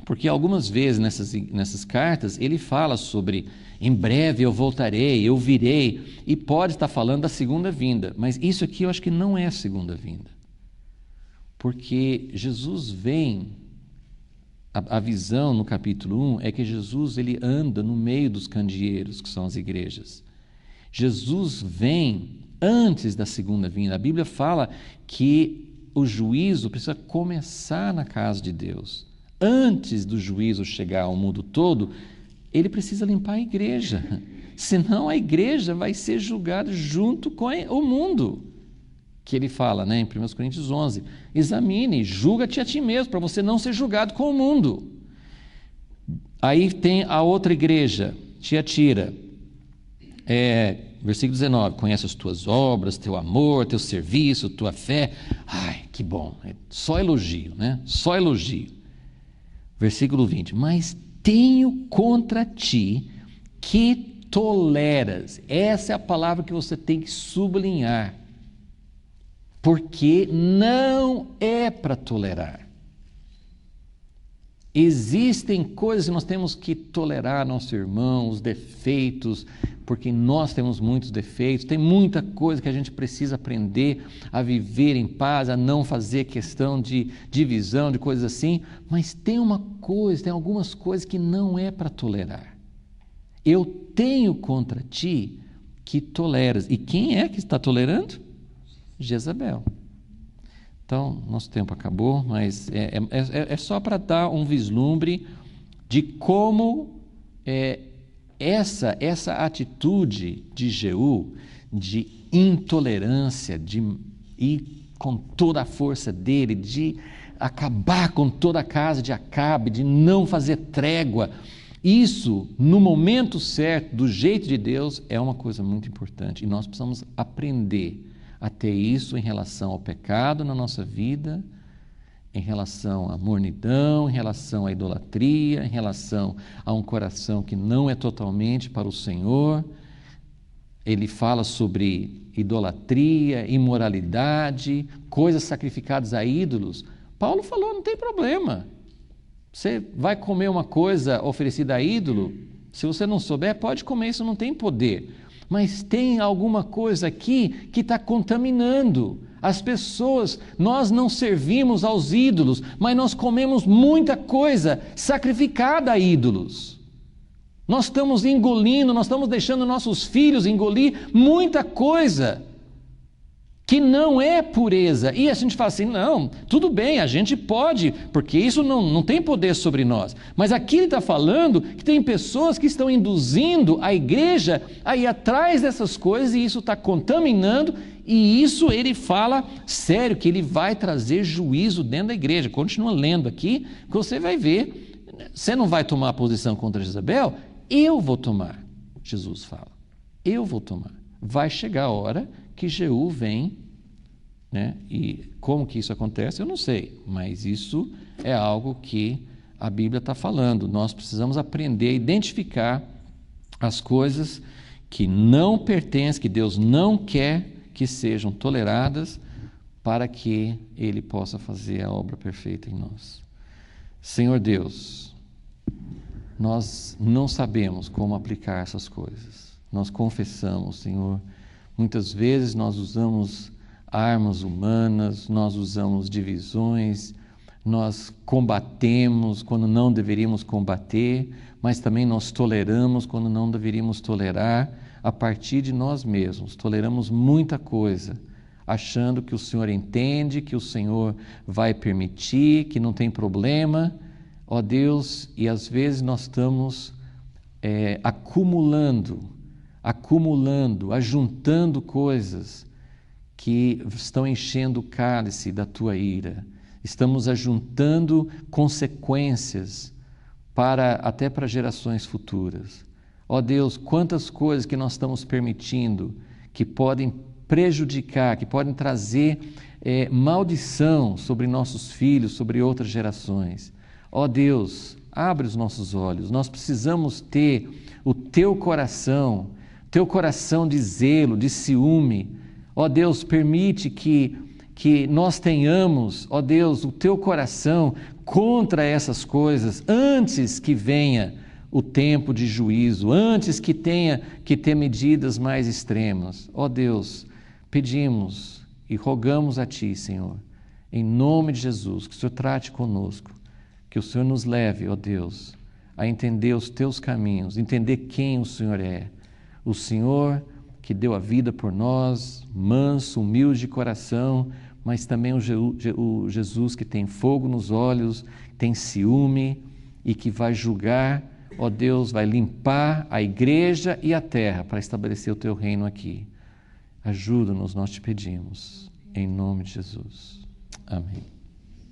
porque algumas vezes nessas cartas ele fala sobre em breve eu voltarei, eu virei, e pode estar falando da segunda vinda, mas isso aqui eu acho que não é a segunda vinda, porque Jesus vem. A visão no capítulo 1 é que Jesus ele anda no meio dos candeeiros, que são as igrejas. Jesus vem antes da segunda vinda. A Bíblia fala que o juízo precisa começar na casa de Deus. Antes do juízo chegar ao mundo todo, ele precisa limpar a igreja. Senão a igreja vai ser julgada junto com o mundo. Que ele fala, né, em 1 Coríntios 11, examine, julga-te a ti mesmo, para você não ser julgado com o mundo. Aí tem a outra igreja, Tiatira, versículo 19, conhece as tuas obras, teu amor, teu serviço, tua fé. Ai, que bom, só elogio, né? Só elogio. Versículo 20, mas tenho contra ti que toleras. Essa é a palavra que você tem que sublinhar. Porque não é para tolerar. Existem coisas que nós temos que tolerar, nosso irmão, os defeitos, porque nós temos muitos defeitos, tem muita coisa que a gente precisa aprender a viver em paz, a não fazer questão de divisão, de coisas assim, mas tem algumas coisas que não é para tolerar. Eu tenho contra ti que toleras. E quem é que está tolerando? Jezabel. Então, nosso tempo acabou, mas é só para dar um vislumbre de como essa atitude de Jeú, de intolerância, de ir com toda a força dele, de acabar com toda a casa de Acabe, de não fazer trégua, isso, no momento certo, do jeito de Deus, é uma coisa muito importante. E nós precisamos aprender a ter isso em relação ao pecado na nossa vida, em relação à mornidão, em relação à idolatria, em relação a um coração que não é totalmente para o Senhor. Ele fala sobre idolatria, imoralidade, coisas sacrificadas a ídolos. Paulo falou, não tem problema. Você vai comer uma coisa oferecida a ídolo, se você não souber, pode comer, isso não tem poder. Mas tem alguma coisa aqui que está contaminando as pessoas. Nós não servimos aos ídolos, mas nós comemos muita coisa sacrificada a ídolos. Nós estamos engolindo, nós estamos deixando nossos filhos engolir muita coisa que não é pureza. E a gente fala assim, não, tudo bem, a gente pode, porque isso não tem poder sobre nós. Mas aqui ele está falando que tem pessoas que estão induzindo a igreja a ir atrás dessas coisas e isso está contaminando, e isso ele fala sério, que ele vai trazer juízo dentro da igreja. Continua lendo aqui, que você vai ver. Você não vai tomar posição contra Jezabel? Eu vou tomar, Jesus fala. Eu vou tomar. Vai chegar a hora que Jeú vem, né? E como que isso acontece, eu não sei, mas isso é algo que a Bíblia está falando. Nós precisamos aprender a identificar as coisas que não pertencem, que Deus não quer que sejam toleradas, para que Ele possa fazer a obra perfeita em nós. Senhor Deus, nós não sabemos como aplicar essas coisas. Nós confessamos, Senhor, muitas vezes nós usamos armas humanas, nós usamos divisões, nós combatemos quando não deveríamos combater, mas também nós toleramos quando não deveríamos tolerar a partir de nós mesmos. Toleramos muita coisa, achando que o Senhor entende, que o Senhor vai permitir, que não tem problema. Ó Deus, e às vezes nós estamos ajuntando coisas que estão enchendo o cálice da tua ira. Estamos ajuntando consequências até para gerações futuras. Ó Deus, quantas coisas que nós estamos permitindo que podem prejudicar, que podem trazer maldição sobre nossos filhos, sobre outras gerações. Ó Deus, abre os nossos olhos. Nós precisamos ter o teu coração de zelo, de ciúme. Ó Deus, permite que nós tenhamos, ó Deus, o teu coração contra essas coisas, antes que venha o tempo de juízo, antes que tenha que ter medidas mais extremas. Ó Deus, pedimos e rogamos a Ti, Senhor, em nome de Jesus, que o Senhor trate conosco, que o Senhor nos leve, ó Deus, a entender os Teus caminhos, entender quem o Senhor é. O Senhor que deu a vida por nós, manso, humilde de coração, mas também o Jesus que tem fogo nos olhos, tem ciúme e que vai julgar, ó Deus, vai limpar a igreja e a terra para estabelecer o Teu reino aqui. Ajuda-nos, nós te pedimos, em nome de Jesus. Amém.